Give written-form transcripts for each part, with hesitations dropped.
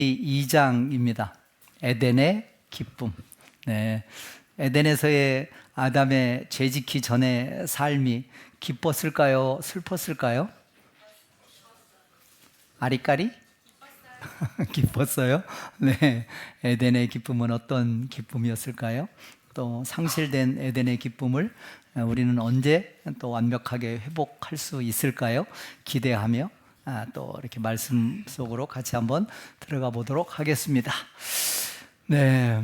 2장입니다. 에덴의 기쁨. 네, 에덴에서의 아담의 죄짓기 전의 삶이 기뻤을까요? 슬펐을까요? 아리까리? 기뻤어요? 네, 에덴의 기쁨은 어떤 기쁨이었을까요? 또 상실된 에덴의 기쁨을 우리는 언제 또 완벽하게 회복할 수 있을까요? 기대하며 또 이렇게 말씀 속으로 같이 한번 들어가 보도록 하겠습니다. 네,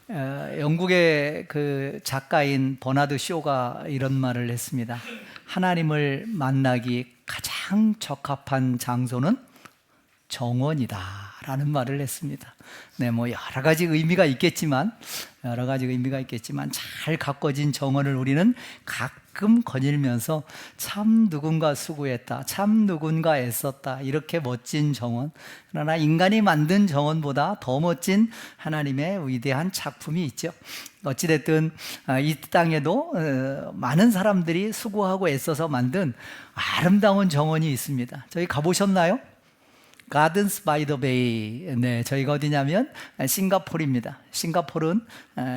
영국의 그 작가인 버나드 쇼가 이런 말을 했습니다. 하나님을 만나기 가장 적합한 장소는 정원이다 라는 말을 했습니다. 네, 뭐 여러 가지 의미가 있겠지만 잘 가꿔진 정원을 우리는 가끔 거닐면서 참 누군가 수고했다, 참 누군가 애썼다, 이렇게 멋진 정원. 그러나 인간이 만든 정원보다 더 멋진 하나님의 위대한 작품이 있죠. 어찌됐든 이 땅에도 많은 사람들이 수고하고 애써서 만든 아름다운 정원이 있습니다. 저희 가보셨나요? 가든스 바이 더 베이. 네, 저희가 어디냐면 싱가포르입니다. 싱가포르는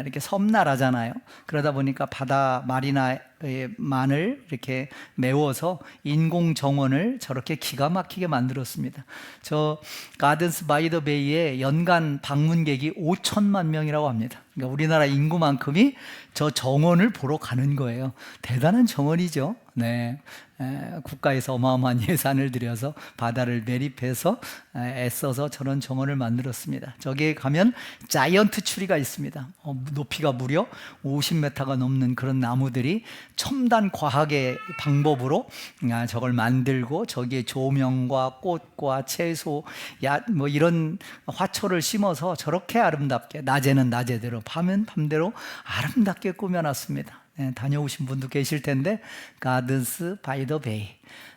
이렇게 섬나라잖아요. 그러다 보니까 바다 마리나만을 이렇게 메워서 인공 정원을 저렇게 기가 막히게 만들었습니다. 저 가든스 바이 더 베이에 연간 방문객이 5천만 명이라고 합니다. 그러니까 우리나라 인구만큼이 저 정원을 보러 가는 거예요. 대단한 정원이죠. 네, 국가에서 어마어마한 예산을 들여서 바다를 매립해서 애써서 저런 정원을 만들었습니다. 저기에 가면 자이언트 추리가 있습니다. 높이가 무려 50m가 넘는 그런 나무들이 첨단 과학의 방법으로 저걸 만들고 저기에 조명과 꽃과 채소, 뭐 이런 화초를 심어서 저렇게 아름답게, 낮에는 낮에대로 밤은 밤대로 아름답게 꾸며놨습니다. 네, 다녀오신 분도 계실 텐데 가든스 바이 더 베이.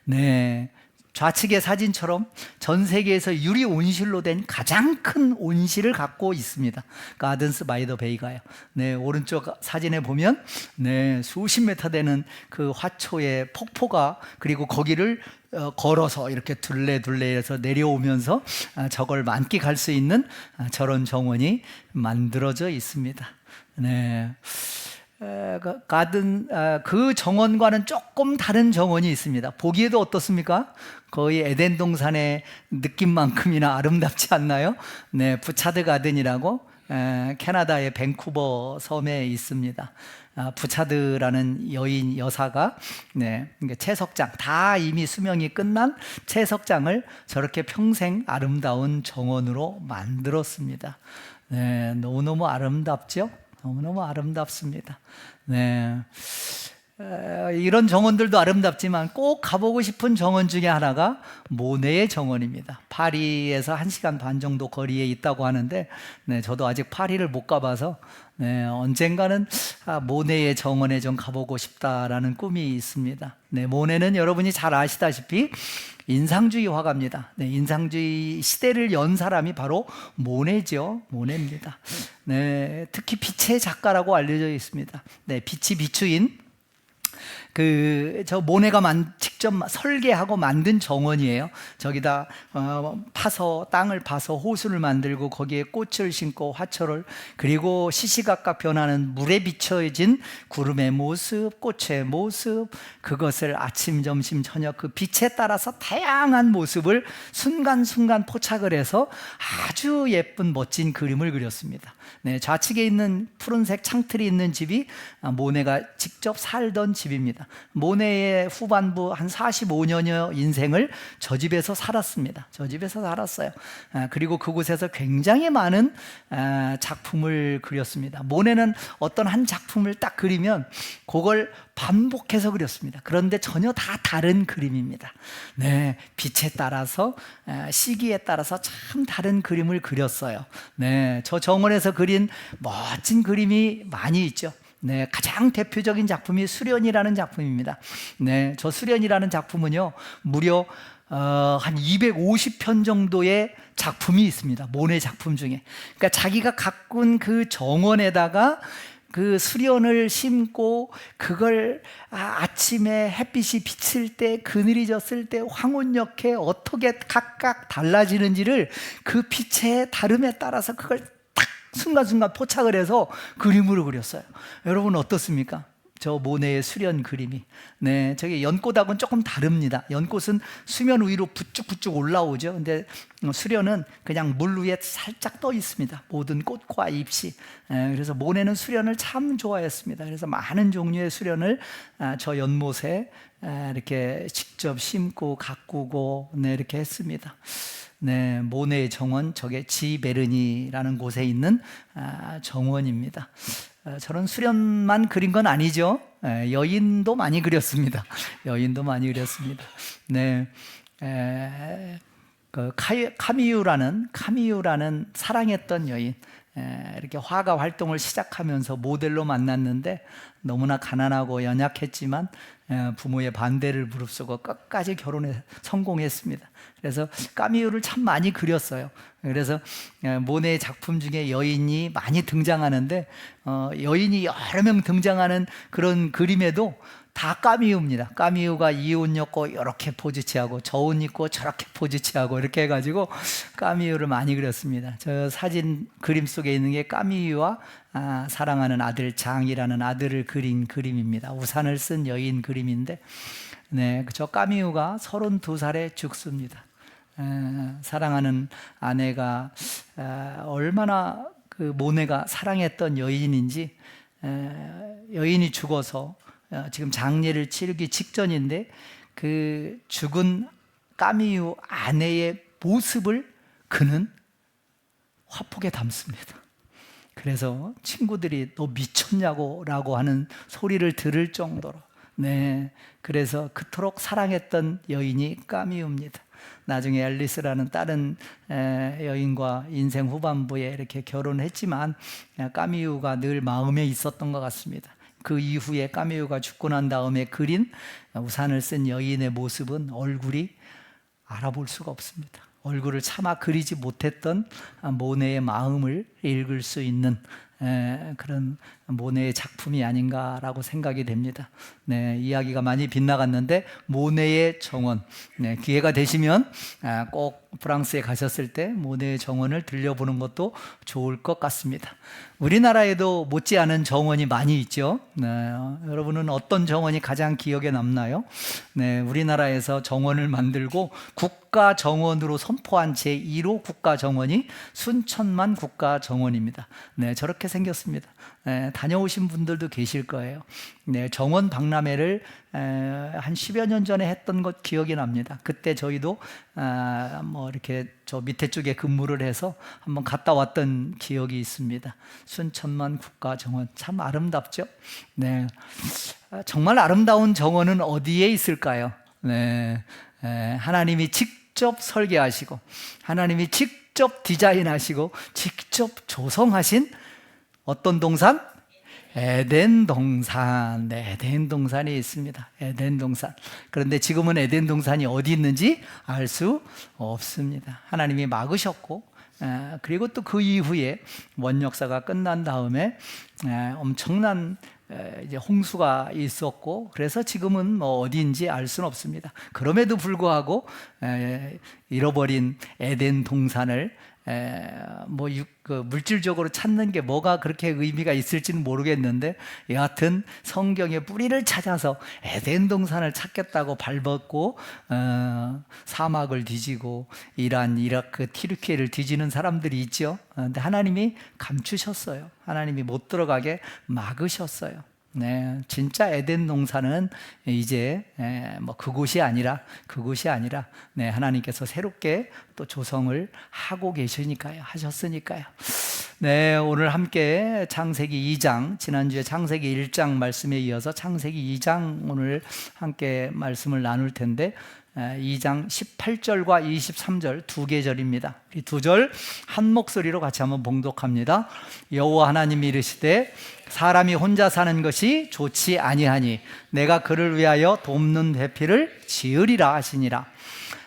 네, 좌측의 사진처럼 전 세계에서 유리 온실로 된 가장 큰 온실을 갖고 있습니다. 가든스 바이 더 베이가요. 네, 오른쪽 사진에 보면 네, 수십 미터 되는 그 화초의 폭포가, 그리고 거기를 걸어서 이렇게 둘레둘레해서 내려오면서 저걸 만끽할 수 있는 저런 정원이 만들어져 있습니다. 네. 그 정원과는 조금 다른 정원이 있습니다. 보기에도 어떻습니까? 거의 에덴 동산의 느낌만큼이나 아름답지 않나요? 네, 부차드 가든이라고 캐나다의 밴쿠버 섬에 있습니다. 부차드라는 여사가 채석장, 다 이미 수명이 끝난 채석장을 저렇게 평생 아름다운 정원으로 만들었습니다. 네, 너무너무 아름답죠? 너무너무 아름답습니다. 네, 이런 정원들도 아름답지만 꼭 가보고 싶은 정원 중에 하나가 모네의 정원입니다. 파리에서 1시간 반 정도 거리에 있다고 하는데 네, 저도 아직 파리를 못 가봐서 언젠가는 모네의 정원에 좀 가보고 싶다라는 꿈이 있습니다. 네, 모네는 여러분이 잘 아시다시피 인상주의 화가입니다. 네, 인상주의 시대를 연 사람이 바로 모네죠. 모네입니다. 네, 특히 빛의 작가라고 알려져 있습니다. 네, 빛이 비추인 저 모네가 직접 설계하고 만든 정원이에요. 저기다 땅을 파서 호수를 만들고 거기에 꽃을 심고 화초를, 그리고 시시각각 변하는 물에 비춰진 구름의 모습, 꽃의 모습, 그것을 아침, 점심, 저녁 그 빛에 따라서 다양한 모습을 순간순간 포착을 해서 아주 예쁜 멋진 그림을 그렸습니다. 네, 좌측에 있는 푸른색 창틀이 있는 집이 모네가 직접 살던 집입니다. 모네의 후반부 한 45년여 인생을 저 집에서 살았습니다. 저 집에서 살았어요. 그리고 그곳에서 굉장히 많은 작품을 그렸습니다. 모네는 어떤 한 작품을 딱 그리면 그걸 반복해서 그렸습니다. 그런데 전혀 다 다른 그림입니다. 네, 빛에 따라서 시기에 따라서 참 다른 그림을 그렸어요. 네, 저 정원에서 그린 멋진 그림이 많이 있죠. 네, 가장 대표적인 작품이 수련이라는 작품입니다. 네, 저 수련이라는 작품은요, 무려 한 250편 정도의 작품이 있습니다. 모네 작품 중에. 그러니까 자기가 가꾼 그 정원에다가 그 수련을 심고 그걸 아침에 햇빛이 비칠 때, 그늘이 졌을 때 황혼역해 어떻게 각각 달라지는지를 그 빛의 다름에 따라서 그걸 딱 순간순간 포착을 해서 그림으로 그렸어요. 여러분 어떻습니까? 저 모네의 수련 그림이. 네, 저기 연꽃하고는 조금 다릅니다. 연꽃은 수면 위로 부쭉부쭉 올라오죠. 근데 수련은 그냥 물 위에 살짝 떠 있습니다. 모든 꽃과 잎이. 그래서 모네는 수련을 참 좋아했습니다. 그래서 많은 종류의 수련을 저 연못에 이렇게 직접 심고 가꾸고 이렇게 했습니다. 네, 모네의 정원, 저게 지베르니라는 곳에 있는 정원입니다. 저는 수련만 그린 건 아니죠. 여인도 많이 그렸습니다. 여인도 많이 그렸습니다. 네, 그 카미유라는 사랑했던 여인, 이렇게 화가 활동을 시작하면서 모델로 만났는데 너무나 가난하고 연약했지만 부모의 반대를 무릅쓰고 끝까지 결혼에 성공했습니다. 그래서 까미유를 참 많이 그렸어요. 그래서 모네의 작품 중에 여인이 많이 등장하는데 여인이 여러 명 등장하는 그런 그림에도 다 까미유입니다. 까미유가 이 옷 입고 이렇게 포즈 취하고 저 옷 입고 저렇게 포즈 취하고 이렇게 해가지고 까미유를 많이 그렸습니다. 저 사진 그림 속에 있는 게 까미유와 사랑하는 아들 장이라는 아들을 그린 그림입니다. 우산을 쓴 여인 그림인데, 네, 저 까미유가 32살에 죽습니다. 사랑하는 아내가 얼마나 그 모네가 사랑했던 여인인지, 여인이 죽어서 지금 장례를 치르기 직전인데 그 죽은 까미유 아내의 모습을 그는 화폭에 담습니다. 그래서 친구들이 너 미쳤냐고 라고 하는 소리를 들을 정도로, 네, 그래서 그토록 사랑했던 여인이 까미유입니다. 나중에 앨리스라는 다른 여인과 인생 후반부에 이렇게 결혼했지만 까미유가 늘 마음에 있었던 것 같습니다. 그 이후에 까미유가 죽고 난 다음에 그린 우산을 쓴 여인의 모습은 얼굴이 알아볼 수가 없습니다. 얼굴을 차마 그리지 못했던 모네의 마음을 읽을 수 있는 그런 모네의 작품이 아닌가라고 생각이 됩니다. 네, 이야기가 많이 빗나갔는데 모네의 정원, 네, 기회가 되시면 꼭 프랑스에 가셨을 때 모네의 정원을 들려보는 것도 좋을 것 같습니다. 우리나라에도 못지않은 정원이 많이 있죠. 네, 여러분은 어떤 정원이 가장 기억에 남나요? 네, 우리나라에서 정원을 만들고 국가 정원으로 선포한 제1호 국가 정원이 순천만 국가 정원입니다. 네, 저렇게 생겼습니다. 네, 다녀오신 분들도 계실 거예요. 네, 정원 박람회를 한 10여 년 전에 했던 것 기억이 납니다. 그때 저희도 뭐 이렇게 저 밑에 쪽에 근무를 해서 한번 갔다 왔던 기억이 있습니다. 순천만 국가 정원 참 아름답죠. 네, 정말 아름다운 정원은 어디에 있을까요? 네, 하나님이 직접 설계하시고 하나님이 직접 디자인하시고 직접 조성하신 어떤 동산? 에덴 동산. 네, 에덴 동산이 있습니다. 에덴 동산. 그런데 지금은 에덴 동산이 어디 있는지 알 수 없습니다. 하나님이 막으셨고, 그리고 또 그 이후에 원역사가 끝난 다음에 엄청난 이제 홍수가 있었고, 그래서 지금은 뭐 어디인지 알 수는 없습니다. 그럼에도 불구하고 잃어버린 에덴 동산을 뭐 물질적으로 찾는 게 뭐가 그렇게 의미가 있을지는 모르겠는데, 여하튼 성경의 뿌리를 찾아서 에덴 동산을 찾겠다고 발벗고 사막을 뒤지고 이란, 이라크, 튀르키예를 뒤지는 사람들이 있죠. 근데 하나님이 감추셨어요. 하나님이 못 들어가게 막으셨어요. 네, 진짜 에덴 동산은 이제 뭐 그곳이 아니라 네, 하나님께서 새롭게 또 조성을 하고 계시니까요, 하셨으니까요. 네, 오늘 함께 창세기 2장, 지난주에 창세기 1장 말씀에 이어서 창세기 2장 오늘 함께 말씀을 나눌 텐데, 2장 18절과 23절 두 계절입니다. 이 두 절 한 목소리로 같이 한번 봉독합니다. 여호와 하나님이 이르시되 사람이 혼자 사는 것이 좋지 아니하니 내가 그를 위하여 돕는 배필을 지으리라 하시니라.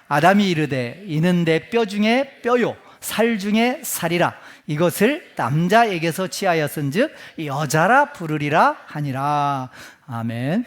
아담이 이르되 이는 내 뼈 중에 뼈요 살 중에 살이라. 이것을 남자에게서 취하였은즉 여자라 부르리라 하니라. 아멘.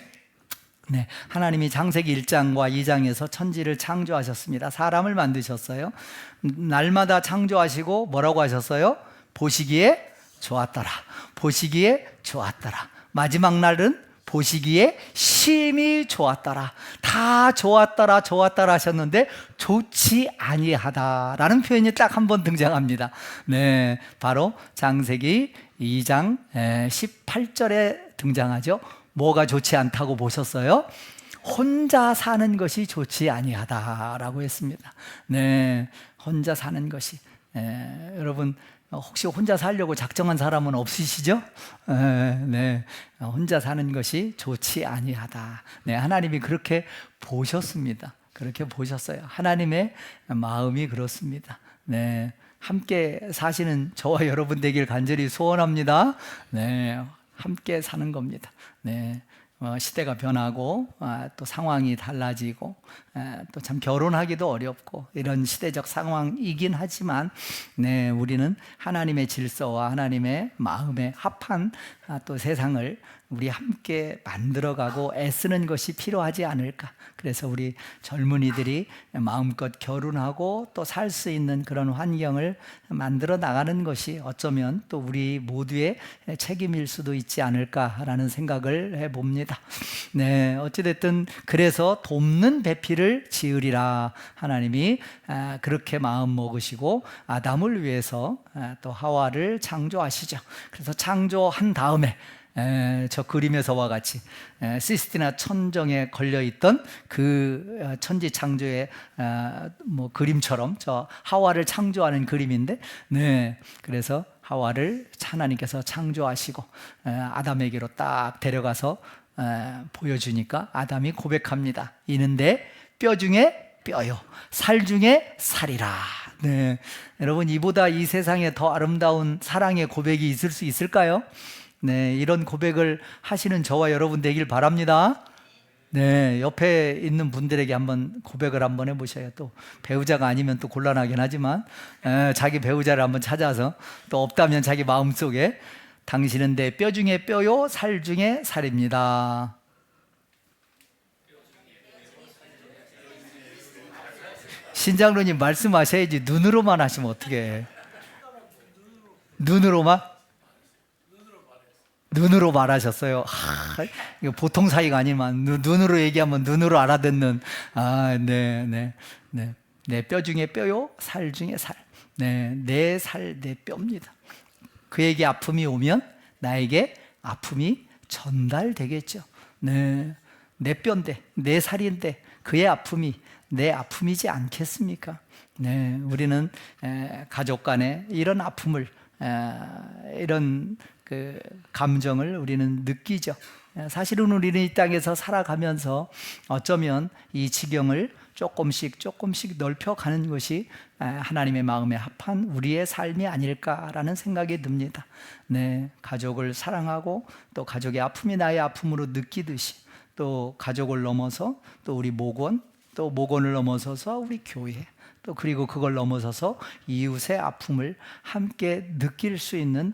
네, 하나님이 창세기 1장과 2장에서 천지를 창조하셨습니다. 사람을 만드셨어요. 날마다 창조하시고 뭐라고 하셨어요? 보시기에 좋았더라. 보시기에 좋았더라. 마지막 날은 보시기에 심히 좋았더라. 다 좋았더라, 좋았더라 하셨는데 좋지 아니하다라는 표현이 딱 한 번 등장합니다. 네, 바로 창세기 2장 18절에 등장하죠. 뭐가 좋지 않다고 보셨어요? 혼자 사는 것이 좋지 아니하다라고 했습니다. 네, 혼자 사는 것이. 여러분 혹시 혼자 살려고 작정한 사람은 없으시죠? 네, 혼자 사는 것이 좋지 아니하다. 네, 하나님이 그렇게 보셨습니다. 그렇게 보셨어요. 하나님의 마음이 그렇습니다. 네, 함께 사시는 저와 여러분 되길 간절히 소원합니다. 네, 함께 사는 겁니다. 네, 시대가 변하고 또 상황이 달라지고 또 참 결혼하기도 어렵고 이런 시대적 상황이긴 하지만 네, 우리는 하나님의 질서와 하나님의 마음에 합한 또 세상을 우리 함께 만들어가고 애쓰는 것이 필요하지 않을까. 그래서 우리 젊은이들이 마음껏 결혼하고 또 살 수 있는 그런 환경을 만들어 나가는 것이 어쩌면 또 우리 모두의 책임일 수도 있지 않을까라는 생각을 해봅니다. 네, 어찌됐든 그래서 돕는 배필을 지으리라. 하나님이 그렇게 마음 먹으시고 아담을 위해서 또 하와를 창조하시죠. 그래서 창조한 다음에 저 그림에서와 같이 시스티나 천정에 걸려있던 그 천지 창조의 그림처럼 저 하와를 창조하는 그림인데, 네, 그래서 하와를 하나님께서 창조하시고 아담에게로 딱 데려가서 보여주니까 아담이 고백합니다. 이는 내 뼈 중에 뼈요, 살 중에 살이라. 네, 여러분 이보다 이 세상에 더 아름다운 사랑의 고백이 있을 수 있을까요? 네, 이런 고백을 하시는 저와 여러분 되길 바랍니다. 네, 옆에 있는 분들에게 한번 고백을 한번 해보셔요. 또 배우자가 아니면 또 곤란하긴 하지만 자기 배우자를 한번 찾아서 또 없다면 자기 마음속에 당신은 내 뼈 중에 뼈요, 살 중에 살입니다. 신장로님 말씀하셔야지. 눈으로만 하시면 어떡해. 눈으로만? 눈으로 말하셨어요. 이거 보통 사이가 아니만 눈으로 얘기하면 눈으로 알아듣는. 네. 내 뼈 중에 뼈요, 살 중에 살. 네, 내 살, 내 뼈입니다. 그에게 아픔이 오면 나에게 아픔이 전달되겠죠. 네, 내 뼈인데, 내 살인데 그의 아픔이 내 아픔이지 않겠습니까? 네, 우리는 가족 간에 이런 아픔을, 이런 그 감정을 우리는 느끼죠. 사실은 우리는 이 땅에서 살아가면서 어쩌면 이 지경을 조금씩 넓혀가는 것이 하나님의 마음에 합한 우리의 삶이 아닐까라는 생각이 듭니다. 네, 가족을 사랑하고 또 가족의 아픔이 나의 아픔으로 느끼듯이 또 가족을 넘어서 또 우리 목원, 또 목원을 넘어서서 우리 교회, 또 그리고 그걸 넘어서서 이웃의 아픔을 함께 느낄 수 있는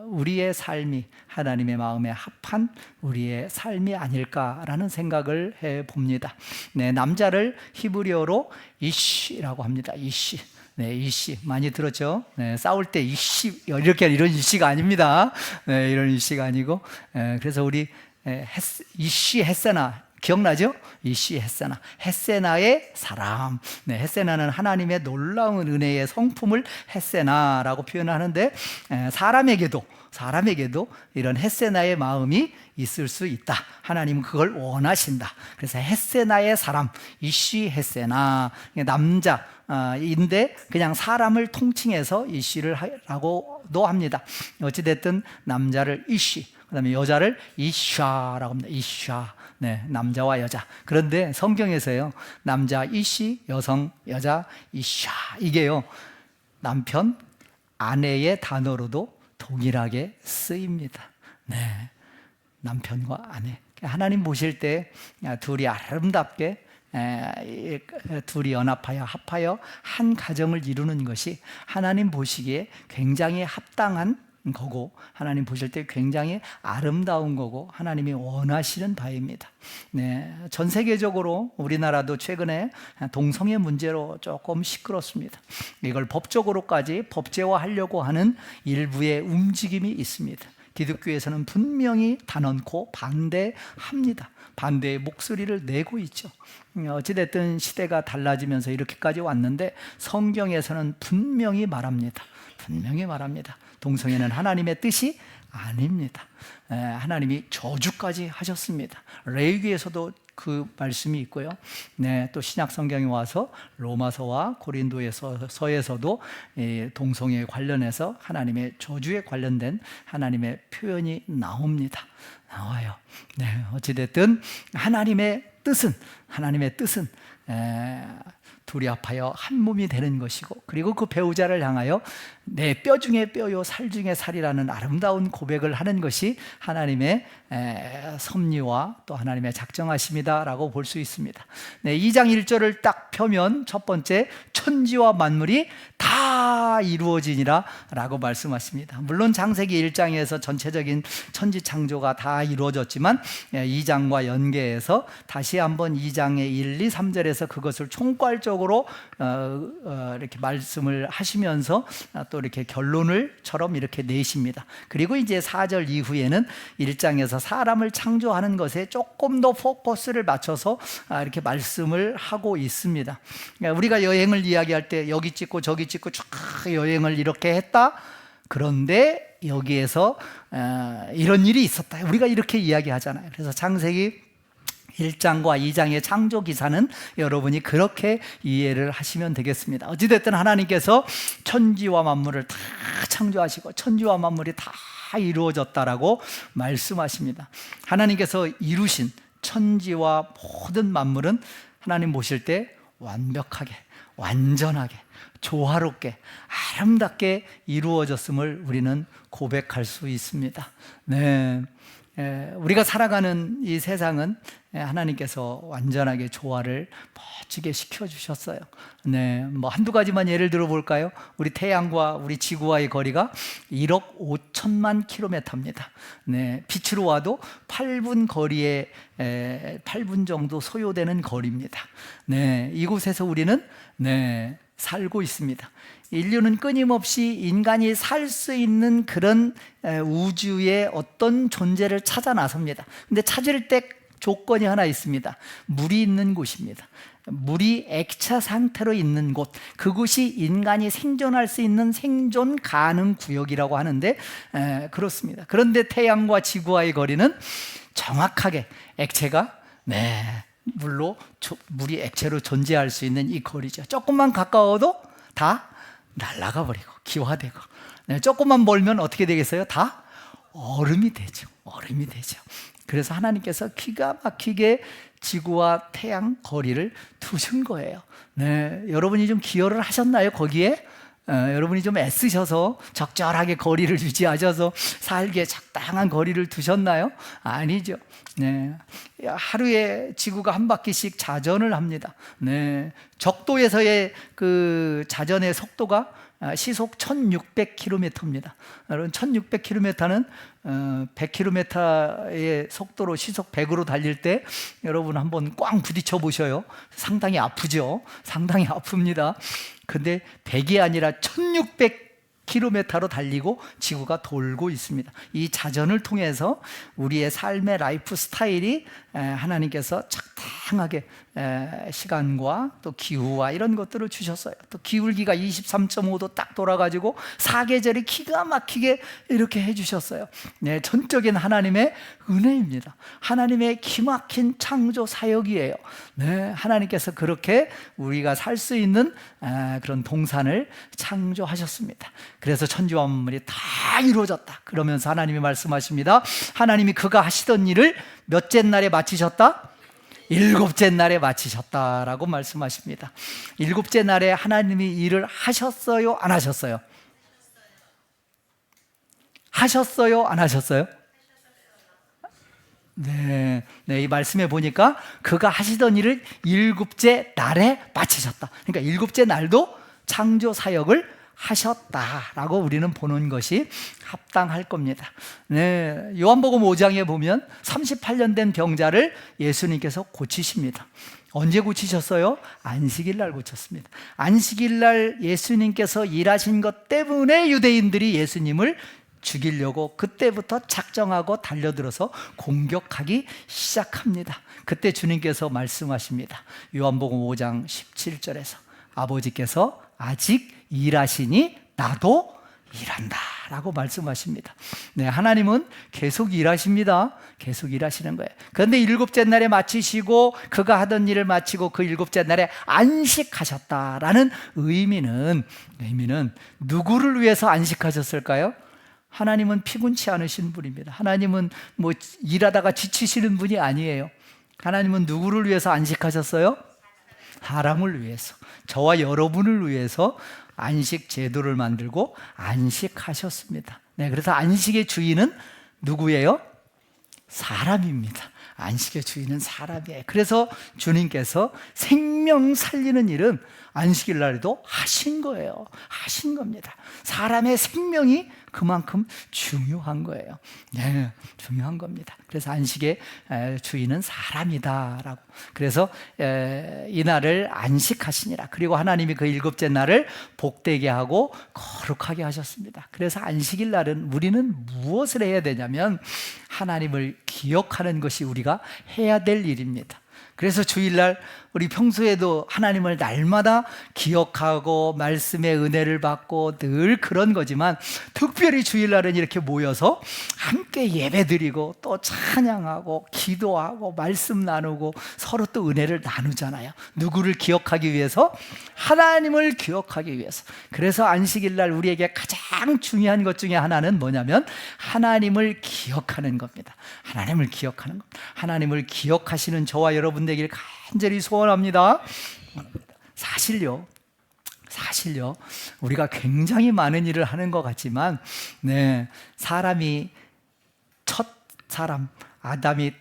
우리의 삶이 하나님의 마음에 합한 우리의 삶이 아닐까라는 생각을 해봅니다. 네, 남자를 히브리어로 이쉬라고 합니다. 이쉬. 네, 이씨 많이 들었죠? 네, 싸울 때 이씨 이렇게 이런 이씨가 아닙니다. 네, 이런 이씨가 아니고 그래서 우리 이씨 햇세나 기억나죠? 이씨 햇세나, 햇세나의 사람. 네, 햇세나는 하나님의 놀라운 은혜의 성품을 햇세나라고 표현하는데 사람에게도 이런 햇세나의 마음이 있을 수 있다. 하나님은 그걸 원하신다. 그래서 햇세나의 사람, 이씨 햇세나, 남자인데 그냥 사람을 통칭해서 이씨를 라고도 합니다. 어찌됐든 남자를 이씨, 그 다음에 여자를 이샤라고 합니다. 이샤. 네, 남자와 여자. 그런데 성경에서요, 남자 이씨, 여성, 여자 이샤. 이게요, 남편, 아내의 단어로도 동일하게 쓰입니다. 네, 남편과 아내. 하나님 보실 때 둘이 아름답게 둘이 연합하여 합하여 한 가정을 이루는 것이 하나님 보시기에 굉장히 합당한 거고, 하나님 보실 때 굉장히 아름다운 거고, 하나님이 원하시는 바입니다. 네, 전 세계적으로 우리나라도 최근에 동성애 문제로 조금 시끄럽습니다. 이걸 법적으로까지 법제화하려고 하는 일부의 움직임이 있습니다. 기독교에서는 분명히 단언코 반대합니다. 반대의 목소리를 내고 있죠. 어찌됐든 시대가 달라지면서 이렇게까지 왔는데 성경에서는 분명히 말합니다. 분명히 말합니다. 동성애는 하나님의 뜻이 아닙니다. 하나님이 저주까지 하셨습니다. 레위기에서도 그 말씀이 있고요. 네, 또 신약 성경에 와서 로마서와 고린도서에서도 동성애에 관련해서 하나님의 저주에 관련된 하나님의 표현이 나와요. 네, 어찌됐든 하나님의 뜻은 둘이 합하여 한 몸이 되는 것이고, 그리고 그 배우자를 향하여 내 뼈 중에 뼈요 살 중에 살이라는 아름다운 고백을 하는 것이 하나님의 섭리와 또 하나님의 작정하심이다라고 볼 수 있습니다. 네, 2장 1절을 딱 펴면 첫 번째, 천지와 만물이 다 이루어지니라 라고 말씀하십니다. 물론 창세기 1장에서 전체적인 천지 창조가 다 이루어졌지만 2장과 연계해서 다시 한번 2장의 1, 2, 3절에서 그것을 총괄적으로 이렇게 말씀을 하시면서 또 이렇게 결론을처럼 이렇게 내십니다. 그리고 이제 4절 이후에는 1장에서 사람을 창조하는 것에 조금 더 포커스를 맞춰서 이렇게 말씀을 하고 있습니다. 우리가 여행을 이야기할 때 여기 찍고 저기 찍고 쫙 여행을 이렇게 했다. 그런데 여기에서 이런 일이 있었다. 우리가 이렇게 이야기하잖아요. 그래서 창세기 1장과 2장의 창조 기사는 여러분이 그렇게 이해를 하시면 되겠습니다. 어찌됐든 하나님께서 천지와 만물을 다 창조하시고 천지와 만물이 다 이루어졌다라고 말씀하십니다. 하나님께서 이루신 천지와 모든 만물은 하나님 보실 때 완벽하게, 완전하게, 조화롭게, 아름답게 이루어졌음을 우리는 고백할 수 있습니다. 네, 우리가 살아가는 이 세상은 하나님께서 완전하게 조화를 멋지게 시켜주셨어요. 네, 뭐 한두 가지만 예를 들어 볼까요? 우리 태양과 우리 지구와의 거리가 1억 5천만 킬로미터입니다. 네, 빛으로 와도 8분 거리에 8분 정도 소요되는 거리입니다. 네, 이곳에서 우리는 살고 있습니다. 인류는 끊임없이 인간이 살 수 있는 그런 우주의 어떤 존재를 찾아 나섭니다. 근데 찾을 때 조건이 하나 있습니다. 물이 있는 곳입니다. 물이 액체 상태로 있는 곳, 그곳이 인간이 생존할 수 있는 생존 가능 구역이라고 하는데 그렇습니다. 그런데 태양과 지구와의 거리는 정확하게 액체가 물이 액체로 존재할 수 있는 이 거리죠. 조금만 가까워도 다 날아가 버리고 기화되고, 조금만 멀면 어떻게 되겠어요? 다 얼음이 되죠. 그래서 하나님께서 기가 막히게 지구와 태양 거리를 두신 거예요. 네, 여러분이 좀 기여를 하셨나요? 거기에? 여러분이 좀 애쓰셔서 적절하게 거리를 유지하셔서 살기에 적당한 거리를 두셨나요? 아니죠. 네, 하루에 지구가 한 바퀴씩 자전을 합니다. 네, 적도에서의 그 자전의 속도가 시속 1600km입니다. 여러분 1600km는 100km의 속도로 시속 100으로 달릴 때 여러분 한번 꽝 부딪혀 보셔요. 상당히 아프죠. 상당히 아픕니다. 근데 100이 아니라 1600km로 달리고 지구가 돌고 있습니다. 이 자전을 통해서 우리의 삶의 라이프 스타일이 하나님께서 적당하게 시간과 또 기후와 이런 것들을 주셨어요. 또 기울기가 23.5도 딱 돌아가지고 사계절이 기가 막히게 이렇게 해주셨어요. 네, 전적인 하나님의 은혜입니다. 하나님의 기막힌 창조 사역이에요. 네, 하나님께서 그렇게 우리가 살 수 있는 그런 동산을 창조하셨습니다. 그래서 천지와 만물이 다 이루어졌다. 그러면서 하나님이 말씀하십니다. 하나님이 그가 하시던 일을 몇째 날에 마치셨다? 7째 날에 마치셨다라고 말씀하십니다. 7째 날에 하나님이 일을 하셨어요? 안 하셨어요? 하셨어요? 안 하셨어요? 네, 네, 이 말씀에 보니까 그가 하시던 일을 일곱째 날에 마치셨다. 그러니까 일곱째 날도 창조 사역을 하셨다라고 우리는 보는 것이 합당할 겁니다. 네, 요한복음 5장에 보면 38년 된 병자를 예수님께서 고치십니다. 언제 고치셨어요? 안식일 날 고쳤습니다. 안식일 날 예수님께서 일하신 것 때문에 유대인들이 예수님을 죽이려고 그때부터 작정하고 달려들어서 공격하기 시작합니다. 그때 주님께서 말씀하십니다. 요한복음 5장 17절에서 아버지께서 아직 일하시니 나도 일한다 라고 말씀하십니다. 네, 하나님은 계속 일하십니다. 계속 일하시는 거예요. 그런데 일곱째 날에 마치시고 그가 하던 일을 마치고 그 일곱째 날에 안식하셨다라는 의미는 누구를 위해서 안식하셨을까요? 하나님은 피곤치 않으신 분입니다. 하나님은 뭐 일하다가 지치시는 분이 아니에요. 하나님은 누구를 위해서 안식하셨어요? 사람을 위해서, 저와 여러분을 위해서 안식 제도를 만들고 안식하셨습니다. 네, 그래서 안식의 주인은 누구예요? 사람입니다. 안식의 주인은 사람이에요. 그래서 주님께서 생명 살리는 일은 안식일 날에도 하신 거예요. 하신 겁니다. 사람의 생명이 그만큼 중요한 거예요. 네, 중요한 겁니다. 그래서 안식의 주인은 사람이다라고. 그래서 이 날을 안식하시니라. 그리고 하나님이 그 일곱째 날을 복되게 하고 거룩하게 하셨습니다. 그래서 안식일 날은 우리는 무엇을 해야 되냐면 하나님을 기억하는 것이 우리가 해야 될 일입니다. 그래서 주일날 우리 평소에도 하나님을 날마다 기억하고 말씀의 은혜를 받고 늘 그런 거지만 특별히 주일날은 이렇게 모여서 함께 예배드리고 또 찬양하고 기도하고 말씀 나누고 서로 또 은혜를 나누잖아요. 누구를 기억하기 위해서? 하나님을 기억하기 위해서. 그래서 안식일날 우리에게 가장 중요한 것 중에 하나는 뭐냐면 하나님을 기억하는 겁니다. 하나님을 기억하는 겁니다. 하나님을 기억하시는 저와 여러분 되길 간절히 소원합니다. 사실요 우리가 굉장히 많은 일을 하는 것 같지만 사람이 첫 사람 아담이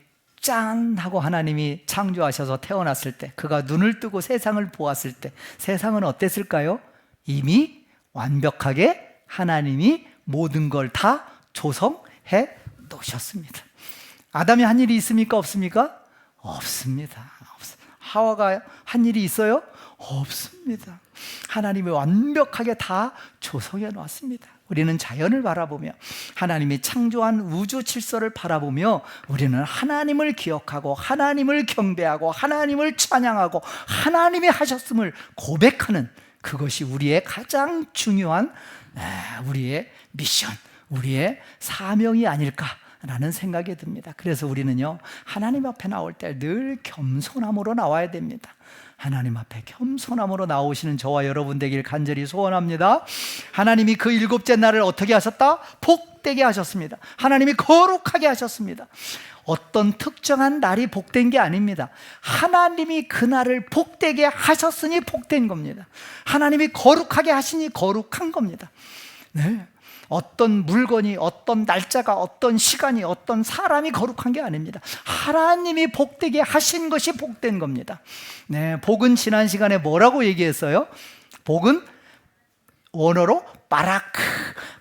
짠 하고 하나님이 창조하셔서 태어났을 때, 그가 눈을 뜨고 세상을 보았을 때 세상은 어땠을까요? 이미 완벽하게 하나님이 모든 걸 다 조성해 놓으셨습니다. 아담이 한 일이 있습니까? 없습니까? 없습니다. 하와가 한 일이 있어요? 없습니다. 하나님이 완벽하게 다 조성해 놓았습니다. 우리는 자연을 바라보며 하나님이 창조한 우주 질서를 바라보며 우리는 하나님을 기억하고 하나님을 경배하고 하나님을 찬양하고 하나님이 하셨음을 고백하는 그것이 우리의 가장 중요한 우리의 미션, 우리의 사명이 아닐까라는 생각이 듭니다. 그래서 우리는요, 하나님 앞에 나올 때 늘 겸손함으로 나와야 됩니다. 하나님 앞에 겸손함으로 나오시는 저와 여러분 되길 간절히 소원합니다. 하나님이 그 일곱째 날을 어떻게 하셨다? 복되게 하셨습니다. 하나님이 거룩하게 하셨습니다. 어떤 특정한 날이 복된 게 아닙니다. 하나님이 그 날을 복되게 하셨으니 복된 겁니다. 하나님이 거룩하게 하시니 거룩한 겁니다. 네. 어떤 물건이, 어떤 날짜가, 어떤 시간이, 어떤 사람이 거룩한 게 아닙니다. 하나님이 복되게 하신 것이 복된 겁니다. 네, 복은 지난 시간에 뭐라고 얘기했어요? 복은 원어로 바라크.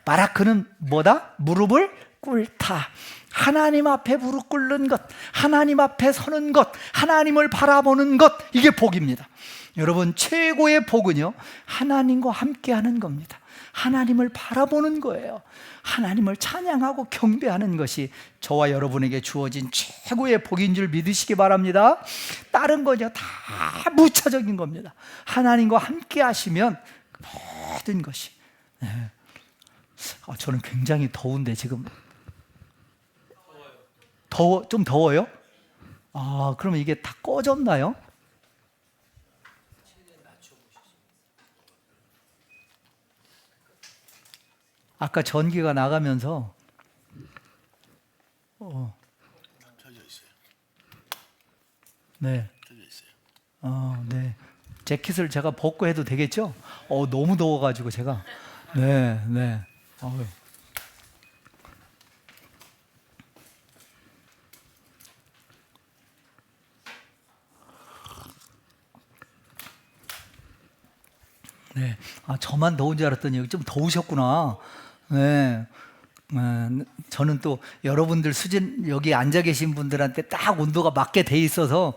바라크는 뭐다? 무릎을 꿇다. 하나님 앞에 무릎 꿇는 것, 하나님 앞에 서는 것, 하나님을 바라보는 것, 이게 복입니다. 여러분, 최고의 복은요, 하나님과 함께하는 겁니다. 하나님을 바라보는 거예요. 하나님을 찬양하고 경배하는 것이 저와 여러분에게 주어진 최고의 복인 줄 믿으시기 바랍니다. 다른 거죠, 다 무차적인 겁니다. 하나님과 함께 하시면 모든 것이. 저는 굉장히 더운데 지금 좀 더워요? 그러면 이게 다 꺼졌나요? 아까 전기가 나가면서 켜져 있어요. 네. 켜져 있어요. 네. 재킷을 제가 벗고 해도 되겠죠? 너무 더워가지고 제가. 네. 네. 저만 더운 줄 알았더니 여기 좀 더우셨구나. 네. 저는 또 여러분들 수진 여기 앉아 계신 분들한테 딱 온도가 맞게 돼 있어서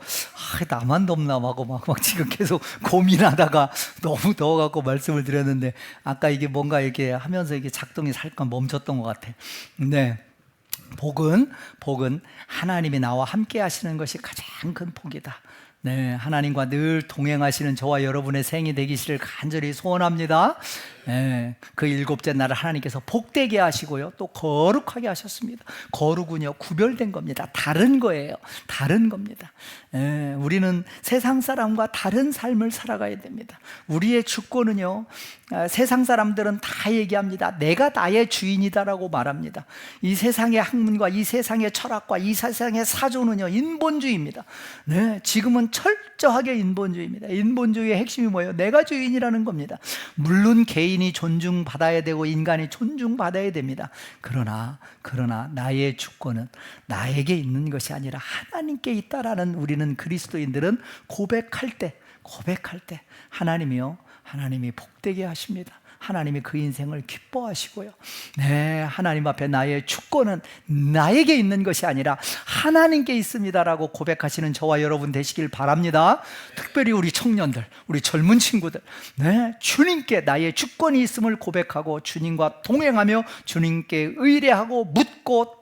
나만 덥나 하고 막 지금 계속 고민하다가 너무 더워갖고 말씀을 드렸는데 아까 이게 뭔가 이렇게 하면서 이게 작동이 잠깐 멈췄던 것 같아. 네. 복은 하나님이 나와 함께 하시는 것이 가장 큰 복이다. 네, 하나님과 늘 동행하시는 저와 여러분의 생이 되기를 간절히 소원합니다. 네, 그 일곱째 날을 하나님께서 복되게 하시고요, 또 거룩하게 하셨습니다. 거룩은요, 구별된 겁니다. 다른 거예요. 다른 겁니다. 네, 우리는 세상 사람과 다른 삶을 살아가야 됩니다. 우리의 주권은요, 세상 사람들은 다 얘기합니다. 내가 나의 주인이다라고 말합니다. 이 세상의 학문과 이 세상의 철학과 이 세상의 사조는요, 인본주의입니다. 네, 지금은 철저하게 인본주의입니다. 인본주의의 핵심이 뭐예요? 내가 주인이라는 겁니다. 물론 개인이 존중받아야 되고 인간이 존중받아야 됩니다. 그러나 나의 주권은 나에게 있는 것이 아니라 하나님께 있다라는 우리는 그리스도인들은 고백할 때 하나님이 복되게 하십니다. 하나님이 그 인생을 기뻐하시고요. 네, 하나님 앞에 나의 주권은 나에게 있는 것이 아니라 하나님께 있습니다라고 고백하시는 저와 여러분 되시길 바랍니다. 특별히 우리 청년들, 우리 젊은 친구들, 네, 주님께 나의 주권이 있음을 고백하고 주님과 동행하며 주님께 의뢰하고 묻고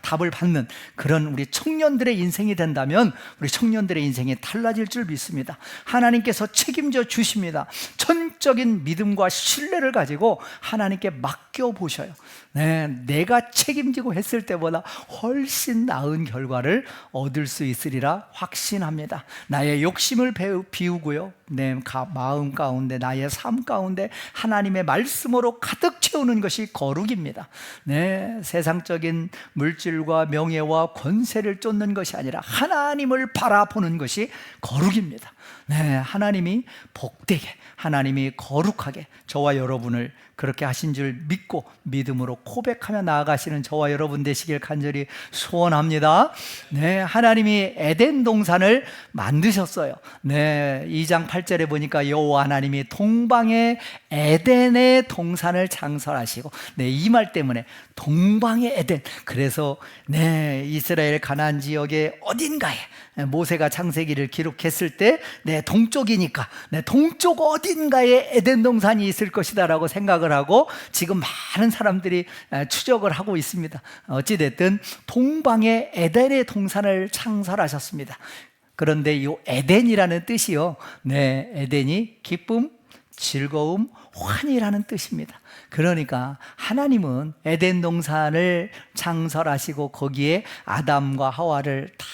답을 받는 그런 우리 청년들의 인생이 된다면 우리 청년들의 인생이 달라질 줄 믿습니다. 하나님께서 책임져 주십니다. 전적인 믿음과 신뢰를 가지고 하나님께 맡겨보셔요. 네, 내가 책임지고 했을 때보다 훨씬 나은 결과를 얻을 수 있으리라 확신합니다. 나의 욕심을 비우고요, 내 마음 가운데 나의 삶 가운데 하나님의 말씀으로 가득 채우는 것이 거룩입니다. 네, 세상적인 물질과 명예와 권세를 쫓는 것이 아니라 하나님을 바라보는 것이 거룩입니다. 네, 하나님이 복되게, 하나님이 거룩하게 저와 여러분을 그렇게 하신 줄 믿고 믿음으로 고백하며 나아가시는 저와 여러분 되시길 간절히 소원합니다. 네, 하나님이 에덴 동산을 만드셨어요. 네, 2장 8절에 보니까 여호와 하나님이 동방의 에덴의 동산을 창설하시고, 네, 이 말 때문에 동방의 에덴, 그래서 네, 이스라엘 가나안 지역의 어딘가에 모세가 창세기를 기록했을 때 동쪽이니까 동쪽 어딘가에 에덴 동산이 있을 것이다라고 생각을 하고 지금 많은 사람들이 추적을 하고 있습니다. 어찌됐든 동방의 에덴의 동산을 창설하셨습니다. 그런데 이 에덴이라는 뜻이요, 네, 에덴이 기쁨, 즐거움, 환희라는 뜻입니다. 그러니까 하나님은 에덴 동산을 창설하시고 거기에 아담과 하와를 딱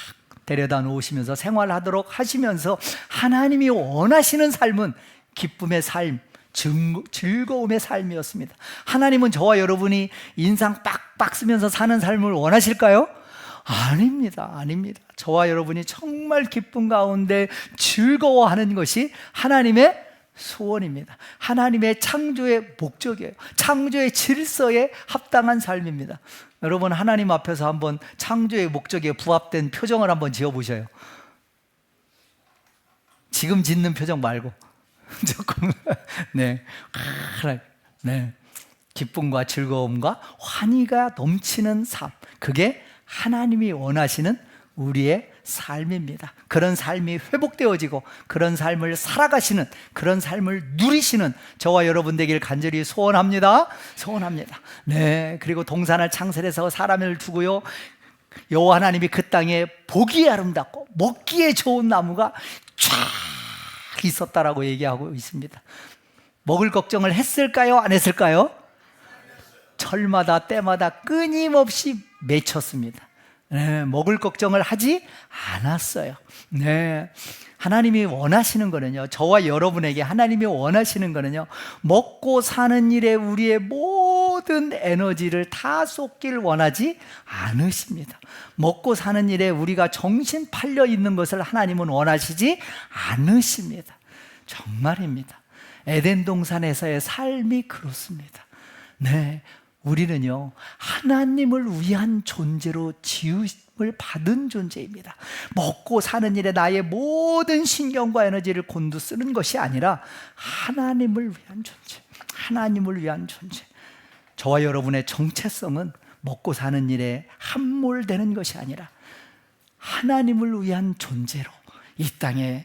데려다 놓으시면서 생활하도록 하시면서 하나님이 원하시는 삶은 기쁨의 삶, 즐거움의 삶이었습니다. 하나님은 저와 여러분이 인상 빡빡 쓰면서 사는 삶을 원하실까요? 아닙니다. 저와 여러분이 정말 기쁨 가운데 즐거워하는 것이 하나님의 소원입니다. 하나님의 창조의 목적이에요. 창조의 질서에 합당한 삶입니다. 여러분, 하나님 앞에서 한번 창조의 목적에 부합된 표정을 한번 지어보셔요. 지금 짓는 표정 말고 조금 네, 기쁨과 즐거움과 환희가 넘치는 삶, 그게 하나님이 원하시는 우리의 삶입니다. 그런 삶이 회복되어지고 그런 삶을 살아가시는, 그런 삶을 누리시는 저와 여러분 되길 간절히 소원합니다. 네, 그리고 동산을 창설해서 사람을 두고요, 여호와 하나님이 그 땅에 보기에 아름답고 먹기에 좋은 나무가 쫙 있었다라고 얘기하고 있습니다. 먹을 걱정을 했을까요? 안 했을까요? 철마다 때마다 끊임없이 맺혔습니다. 네, 먹을 걱정을 하지 않았어요. 네, 하나님이 원하시는 거는요, 저와 여러분에게 하나님이 원하시는 거는요, 먹고 사는 일에 우리의 모든 에너지를 다 쏟길 원하지 않으십니다. 먹고 사는 일에 우리가 정신 팔려 있는 것을 하나님은 원하시지 않으십니다. 정말입니다. 에덴 동산에서의 삶이 그렇습니다. 네, 우리는요, 하나님을 위한 존재로 지음을 받은 존재입니다. 먹고 사는 일에 나의 모든 신경과 에너지를 곤두 쓰는 것이 아니라 하나님을 위한 존재, 하나님을 위한 존재. 저와 여러분의 정체성은 먹고 사는 일에 함몰되는 것이 아니라 하나님을 위한 존재로 이 땅에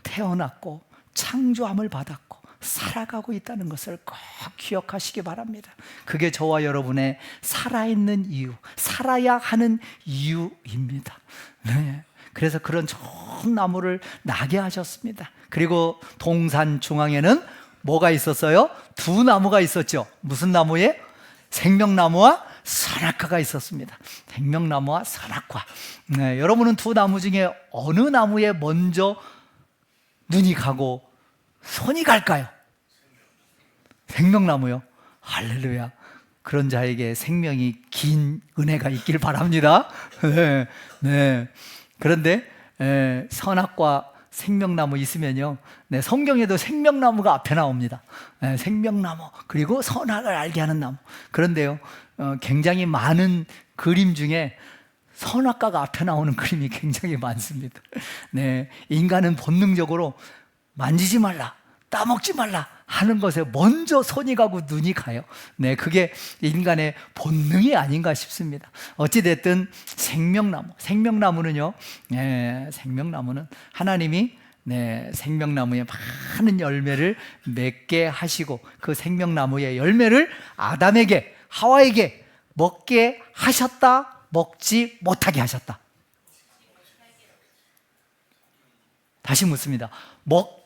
태어났고 창조함을 받았고 살아가고 있다는 것을 꼭 기억하시기 바랍니다. 그게 저와 여러분의 살아있는 이유, 살아야 하는 이유입니다. 네. 그래서 그런 좋은 나무를 나게 하셨습니다. 그리고 동산 중앙에는 뭐가 있었어요? 두 나무가 있었죠. 무슨 나무에? 생명나무와 선악과가 있었습니다. 생명나무와 선악과. 네, 여러분은 두 나무 중에 어느 나무에 먼저 눈이 가고 손이 갈까요? 생명나무요. 할렐루야. 그런 자에게 생명이 긴 은혜가 있길 바랍니다. 네, 네. 그런데 선악과 생명나무 있으면요, 네, 성경에도 생명나무가 앞에 나옵니다. 네, 생명나무 그리고 선악을 알게 하는 나무. 그런데요, 굉장히 많은 그림 중에 선악과가 앞에 나오는 그림이 굉장히 많습니다. 네, 인간은 본능적으로 만지지 말라, 따먹지 말라 하는 것에 먼저 손이 가고 눈이 가요. 네, 그게 인간의 본능이 아닌가 싶습니다. 어찌됐든 생명나무는요, 생명나무는 하나님이 생명나무에 많은 열매를 맺게 하시고 그 생명나무의 열매를 아담에게, 하와에게 먹게 하셨다, 먹지 못하게 하셨다. 다시 묻습니다.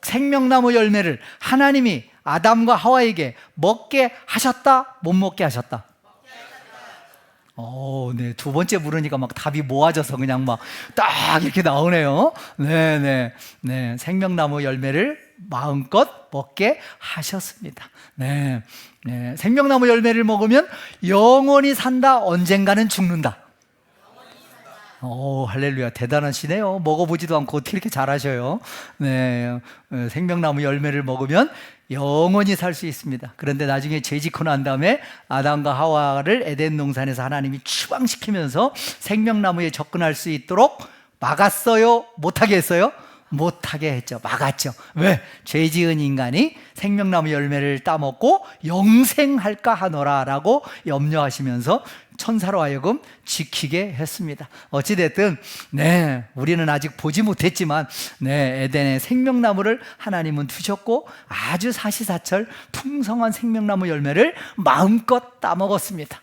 생명나무 열매를 하나님이 아담과 하와에게 먹게 하셨다, 못 먹게 하셨다? 네, 두 번째 물으니까 막 답이 모아져서 그냥 막 딱 이렇게 나오네요. 네. 생명나무 열매를 마음껏 먹게 하셨습니다. 네. 생명나무 열매를 먹으면 영원히 산다, 언젠가는 죽는다. 할렐루야. 대단하시네요. 먹어보지도 않고 어떻게 이렇게 잘하셔요. 네, 생명나무 열매를 먹으면 영원히 살 수 있습니다. 그런데 나중에 죄 짓고 난 다음에 아담과 하와를 에덴 동산에서 하나님이 추방시키면서 생명나무에 접근할 수 있도록 막았어요? 못하게 했어요? 못하게 했죠. 막았죠. 왜? 죄 지은 인간이 생명나무 열매를 따먹고 영생할까 하노라 라고 염려하시면서 천사로 하여금 지키게 했습니다. 어찌됐든 우리는 아직 보지 못했지만 에덴의 생명나무를 하나님은 두셨고 아주 사시사철 풍성한 생명나무 열매를 마음껏 따먹었습니다.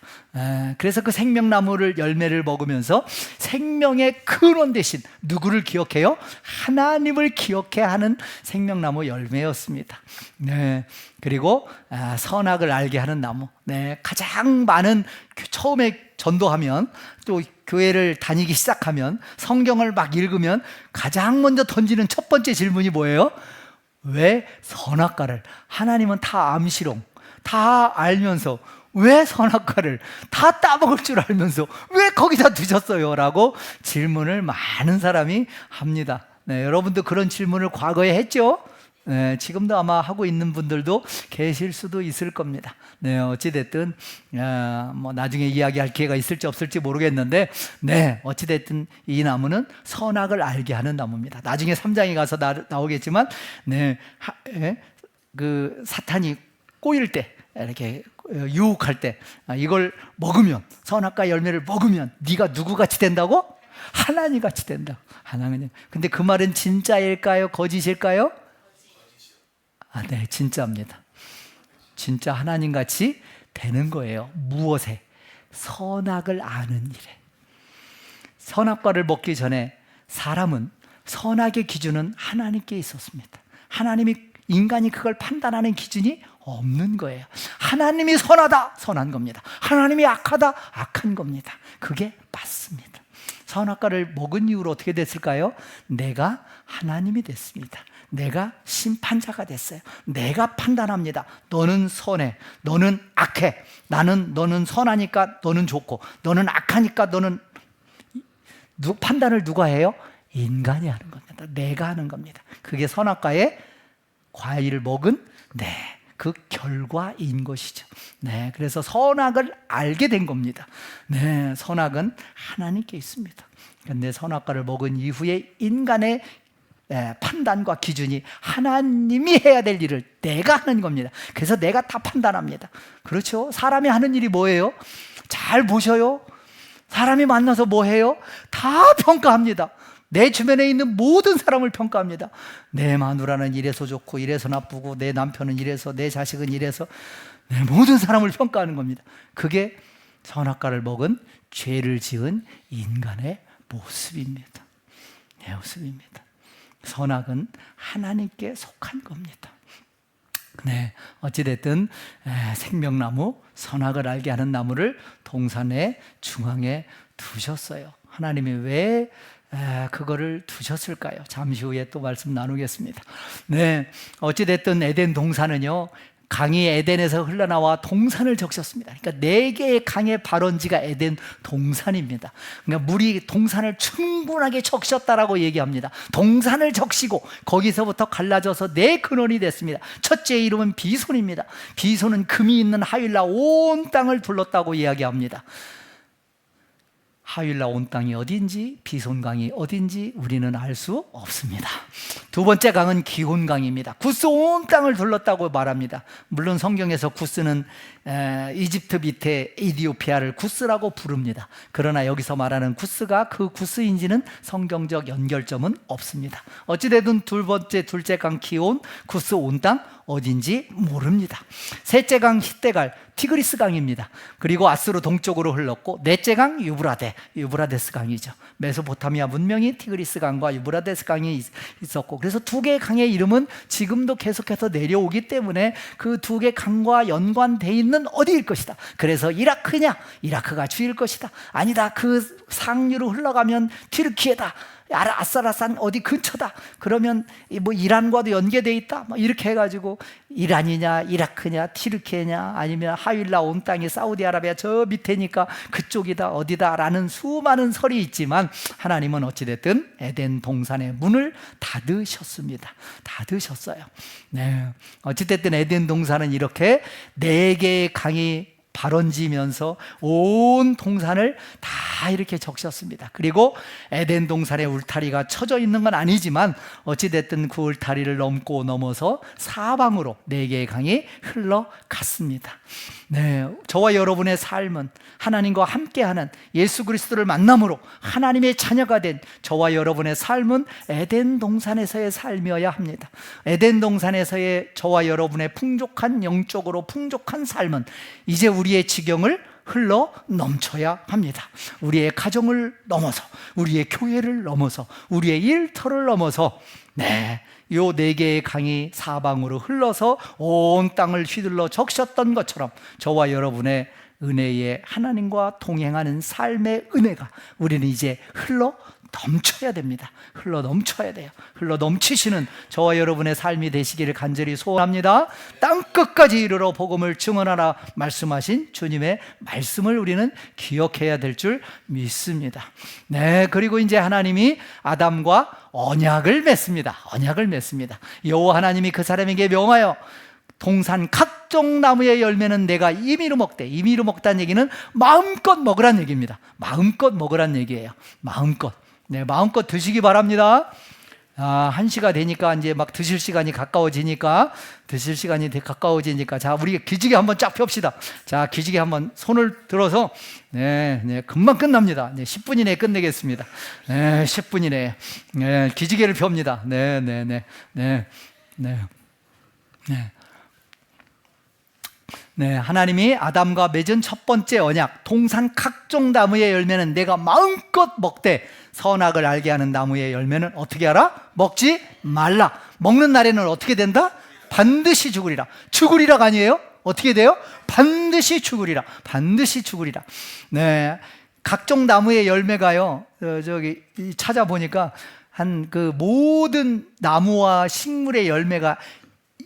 그래서 그 생명나무를 열매를 먹으면서 생명의 근원 대신 누구를 기억해요? 하나님을 기억해야 하는 생명나무 열매였습니다. 그리고 선악을 알게 하는 나무. 가장 많은 처음에 전도하면 또 교회를 다니기 시작하면 성경을 막 읽으면 가장 먼저 던지는 첫 번째 질문이 뭐예요? 왜 선악과를, 하나님은 다 암시롱 다 알면서 왜 선악과를 다 따먹을 줄 알면서 왜 거기다 두셨어요? 라고 질문을 많은 사람이 합니다. 여러분도 그런 질문을 과거에 했죠? 지금도 아마 하고 있는 분들도 계실 수도 있을 겁니다. 어찌됐든 나중에 이야기할 기회가 있을지 없을지 모르겠는데 어찌됐든 이 나무는 선악을 알게 하는 나무입니다. 나중에 3장에 가서 나오겠지만 그 사탄이 꼬일 때, 이렇게 유혹할 때 이걸 먹으면, 선악과 열매를 먹으면 네가 누구같이 된다고? 하나님같이 된다. 하나님. 근데 그 말은 진짜일까요? 거짓일까요? 네, 진짜입니다. 진짜 하나님같이 되는 거예요. 무엇에? 선악을 아는 일에. 선악과를 먹기 전에 사람은 선악의 기준은 하나님께 있었습니다. 인간이 그걸 판단하는 기준이 없는 거예요. 하나님이 선하다, 선한 겁니다. 하나님이 악하다, 악한 겁니다. 그게 맞습니다. 선악과를 먹은 이후로 어떻게 됐을까요? 내가 하나님이 됐습니다. 내가 심판자가 됐어요. 내가 판단합니다. 너는 선해, 너는 악해. 너는 선하니까 너는 좋고, 너는 악하니까 너는. 판단을 누가 해요? 인간이 하는 겁니다. 내가 하는 겁니다. 그게 선악과의 과일을 먹은 그 결과인 것이죠. 네, 그래서 선악을 알게 된 겁니다. 네, 선악은 하나님께 있습니다. 그런데 선악과를 먹은 이후에 인간의 판단과 기준이 하나님이 해야 될 일을 내가 하는 겁니다. 그래서 내가 다 판단합니다. 그렇죠? 사람이 하는 일이 뭐예요? 잘 보셔요. 사람이 만나서 뭐 해요? 다 평가합니다. 내 주변에 있는 모든 사람을 평가합니다. 내 마누라는 이래서 좋고 이래서 나쁘고 내 남편은 이래서 내 자식은 이래서 내 모든 사람을 평가하는 겁니다. 그게 선악과를 먹은 죄를 지은 인간의 모습입니다. 내 모습입니다. 선악은 하나님께 속한 겁니다. 네, 어찌됐든 생명나무, 선악을 알게 하는 나무를 동산의 중앙에 두셨어요. 하나님이 왜 그거를 두셨을까요? 잠시 후에 또 말씀 나누겠습니다. 네, 어찌됐든 에덴 동산은요, 강이 에덴에서 흘러나와 동산을 적셨습니다. 그러니까 4개의 강의 발원지가 에덴 동산입니다. 그러니까 물이 동산을 충분하게 적셨다라고 얘기합니다. 동산을 적시고 거기서부터 갈라져서 4근원이 됐습니다. 첫째 이름은 비손입니다. 비손은 금이 있는 하윌라 온 땅을 둘렀다고 이야기합니다. 하윌라 온 땅이 어딘지, 비손강이 어딘지 우리는 알 수 없습니다. 두 번째 강은 기혼강입니다. 구스 온 땅을 둘렀다고 말합니다. 물론 성경에서 구스는 이집트 밑에 이디오피아를 구스라고 부릅니다. 그러나 여기서 말하는 구스가 그 구스인지는 성경적 연결점은 없습니다. 어찌되든 둘째 강 기혼, 구스 온 땅 어딘지 모릅니다. 셋째 강 히데갈, 티그리스 강입니다. 그리고 아스로 동쪽으로 흘렀고, 넷째 강 유브라데스 강이죠. 메소포타미아 문명이 티그리스 강과 유브라데스 강이 있었고, 그래서 2개의 강의 이름은 지금도 계속해서 내려오기 때문에 그 2개 강과 연관되어 있는 어디일 것이다. 그래서 이라크냐? 이라크가 주일 것이다. 아니다, 그 상류로 흘러가면 튀르키예다. 아싸라산 어디 근처다. 그러면 뭐 이란과도 연계되어 있다. 뭐 이렇게 해가지고 이란이냐, 이라크냐, 티르키냐, 아니면 하윌라 온 땅이 사우디아라비아 저 밑에니까 그쪽이다, 어디다라는 수많은 설이 있지만 하나님은 어찌됐든 에덴 동산의 문을 닫으셨습니다. 닫으셨어요. 네, 어찌됐든 에덴 동산은 이렇게 4개의 강이 발원지면서 온 동산을 다 이렇게 적셨습니다. 그리고 에덴 동산의 울타리가 쳐져 있는 건 아니지만 어찌됐든 그 울타리를 넘어서 사방으로 4개의 강이 흘러갔습니다. 네, 저와 여러분의 삶은 하나님과 함께하는 예수 그리스도를 만남으로 하나님의 자녀가 된 저와 여러분의 삶은 에덴 동산에서의 삶이어야 합니다. 에덴 동산에서의 저와 여러분의 풍족한, 영적으로 풍족한 삶은 이제 우리의 지경을 흘러 넘쳐야 합니다. 우리의 가정을 넘어서, 우리의 교회를 넘어서, 우리의 일터를 넘어서, 요 4개의 강이 사방으로 흘러서 온 땅을 휘둘러 적셨던 것처럼 저와 여러분의 은혜의 하나님과 동행하는 삶의 은혜가 우리는 이제 흘러 넘쳐야 됩니다. 흘러 넘쳐야 돼요. 흘러 넘치시는 저와 여러분의 삶이 되시기를 간절히 소원합니다. 땅끝까지 이르러 복음을 증언하라 말씀하신 주님의 말씀을 우리는 기억해야 될 줄 믿습니다. 네, 그리고 이제 하나님이 아담과 언약을 맺습니다. 언약을 맺습니다. 여호와 하나님이 그 사람에게 명하여 동산 각종 나무의 열매는 내가 임의로 먹되, 임의로 먹다는 얘기는 마음껏 먹으란 얘기입니다. 마음껏 먹으란 얘기예요. 마음껏. 네, 마음껏 드시기 바랍니다. 1시가 되니까 이제 막 드실 시간이 가까워지니까 자, 우리 기지개 한번 쫙 펴봅시다. 자, 기지개 한번 손을 들어서 금방 끝납니다. 10분 이내에 끝내겠습니다. 10분 이내에 기지개를 펴옵니다. 하나님이 아담과 맺은 첫 번째 언약, 동산 각종 나무의 열매는 내가 마음껏 먹되 선악을 알게 하는 나무의 열매는 어떻게 하라? 먹지 말라. 먹는 날에는 어떻게 된다? 반드시 죽으리라. 죽으리라가 아니에요? 어떻게 돼요? 반드시 죽으리라. 반드시 죽으리라. 네, 각종 나무의 열매가요, 찾아보니까 그 모든 나무와 식물의 열매가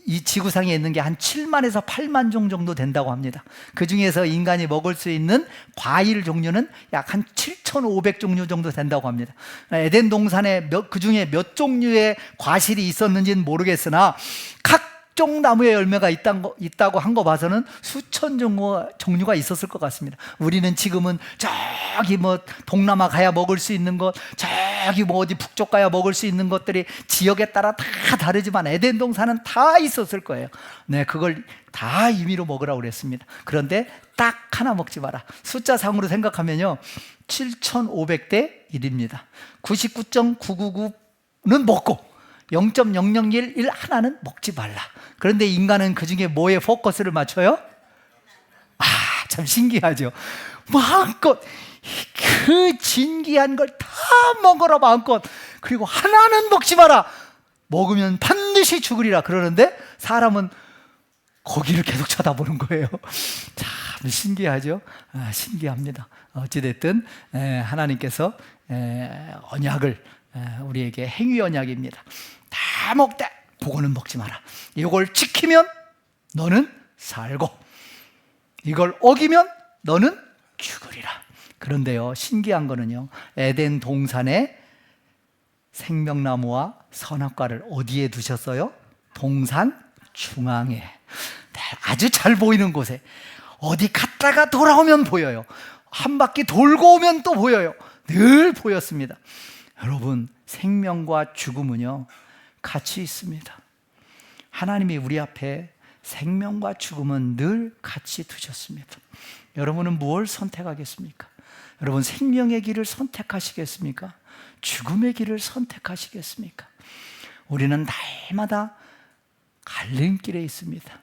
이 지구상에 있는 게 한 7만에서 8만 종 정도 된다고 합니다. 그 중에서 인간이 먹을 수 있는 과일 종류는 약 한 7,500종류 정도 된다고 합니다. 에덴 동산에 그 중에 몇 종류의 과실이 있었는지는 모르겠으나 각 각종 나무의 열매가 있다고 한 거 봐서는 수천 종류가 있었을 것 같습니다. 우리는 지금은 저기 뭐 동남아 가야 먹을 수 있는 것, 저기 뭐 어디 북쪽 가야 먹을 수 있는 것들이 지역에 따라 다 다르지만 에덴 동산은 다 있었을 거예요. 네, 그걸 다 임의로 먹으라고 그랬습니다. 그런데 딱 하나 먹지 마라. 숫자상으로 생각하면요, 7,500대 1입니다. 99.999는 먹고 0.0011 하나는 먹지 말라. 그런데 인간은 그 중에 뭐에 포커스를 맞춰요? 참 신기하죠. 마음껏 그 진귀한 걸 다 먹어라 마음껏. 그리고 하나는 먹지 마라. 먹으면 반드시 죽으리라 그러는데 사람은 거기를 계속 쳐다보는 거예요. 참 신기하죠. 신기합니다. 어찌됐든 하나님께서 언약을 우리에게 행위 언약입니다. 다 먹되 그거는 먹지 마라. 이걸 지키면 너는 살고 이걸 어기면 너는 죽으리라. 그런데요, 신기한 거는요, 에덴 동산에 생명나무와 선악과를 어디에 두셨어요? 동산 중앙에, 아주 잘 보이는 곳에. 어디 갔다가 돌아오면 보여요. 한 바퀴 돌고 오면 또 보여요. 늘 보였습니다. 여러분, 생명과 죽음은요, 같이 있습니다. 하나님이 우리 앞에 생명과 죽음은 늘 같이 두셨습니다. 여러분은 무엇을 선택하겠습니까? 여러분, 생명의 길을 선택하시겠습니까? 죽음의 길을 선택하시겠습니까? 우리는 날마다 갈림길에 있습니다.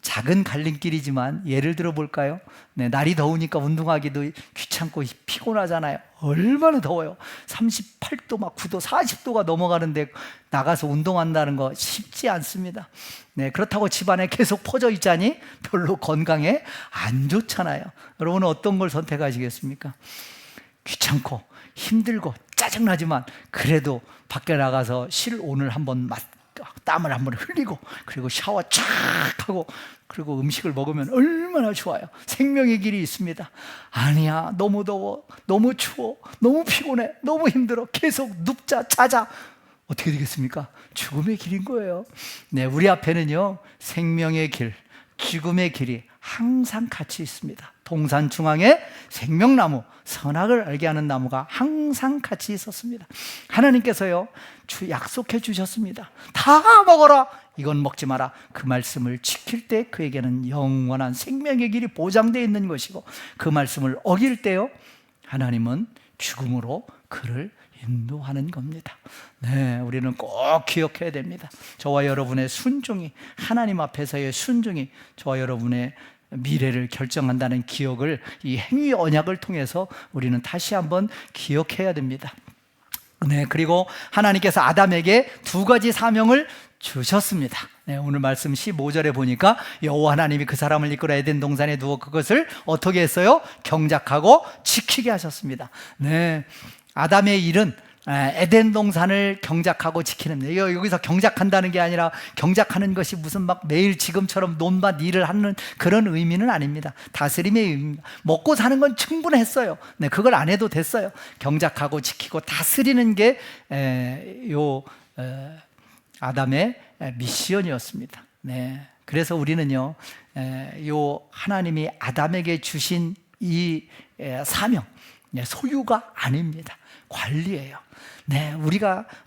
작은 갈림길이지만 예를 들어 볼까요? 네, 날이 더우니까 운동하기도 귀찮고 피곤하잖아요. 얼마나 더워요. 38도 막 9도 40도가 넘어가는데 나가서 운동한다는 거 쉽지 않습니다. 네, 그렇다고 집안에 계속 퍼져 있자니 별로 건강에 안 좋잖아요. 여러분은 어떤 걸 선택하시겠습니까? 귀찮고 힘들고 짜증나지만 그래도 밖에 나가서 오늘 한번 땀을 한번 흘리고 그리고 샤워 쫙 하고 그리고 음식을 먹으면 얼마나 좋아요. 생명의 길이 있습니다. 아니야, 너무 더워, 너무 추워, 너무 피곤해, 너무 힘들어, 계속 눕자 자자. 어떻게 되겠습니까? 죽음의 길인 거예요. 네, 우리 앞에는요, 생명의 길, 죽음의 길이 항상 같이 있습니다. 동산 중앙에 생명나무, 선악을 알게 하는 나무가 항상 같이 있었습니다. 하나님께서요, 약속해 주셨습니다. 다 먹어라, 이건 먹지 마라. 그 말씀을 지킬 때 그에게는 영원한 생명의 길이 보장되어 있는 것이고, 그 말씀을 어길 때요, 하나님은 죽음으로 그를 인도하는 겁니다. 네, 우리는 꼭 기억해야 됩니다. 저와 여러분의 순종이, 하나님 앞에서의 순종이 저와 여러분의 미래를 결정한다는 기억을, 이 행위 언약을 통해서 우리는 다시 한번 기억해야 됩니다. 네, 그리고 하나님께서 아담에게 두 가지 사명을 주셨습니다. 네, 오늘 말씀 15절에 보니까 여호와 하나님이 그 사람을 이끌어 에덴 동산에 두어 그것을 어떻게 했어요? 경작하고 지키게 하셨습니다. 네, 아담의 일은 에덴 동산을 경작하고 지키는 거예요. 여기서 경작한다는 게 아니라 경작하는 것이 무슨 막 매일 지금처럼 논밭 일을 하는 그런 의미는 아닙니다. 다스림의 의미입니다. 먹고 사는 건 충분했어요. 네, 그걸 안 해도 됐어요. 경작하고 지키고 다스리는 게 아담의 미션이었습니다. 네, 그래서 우리는요, 요 하나님이 아담에게 주신 이 사명, 소유가 아닙니다. 관리예요. 네,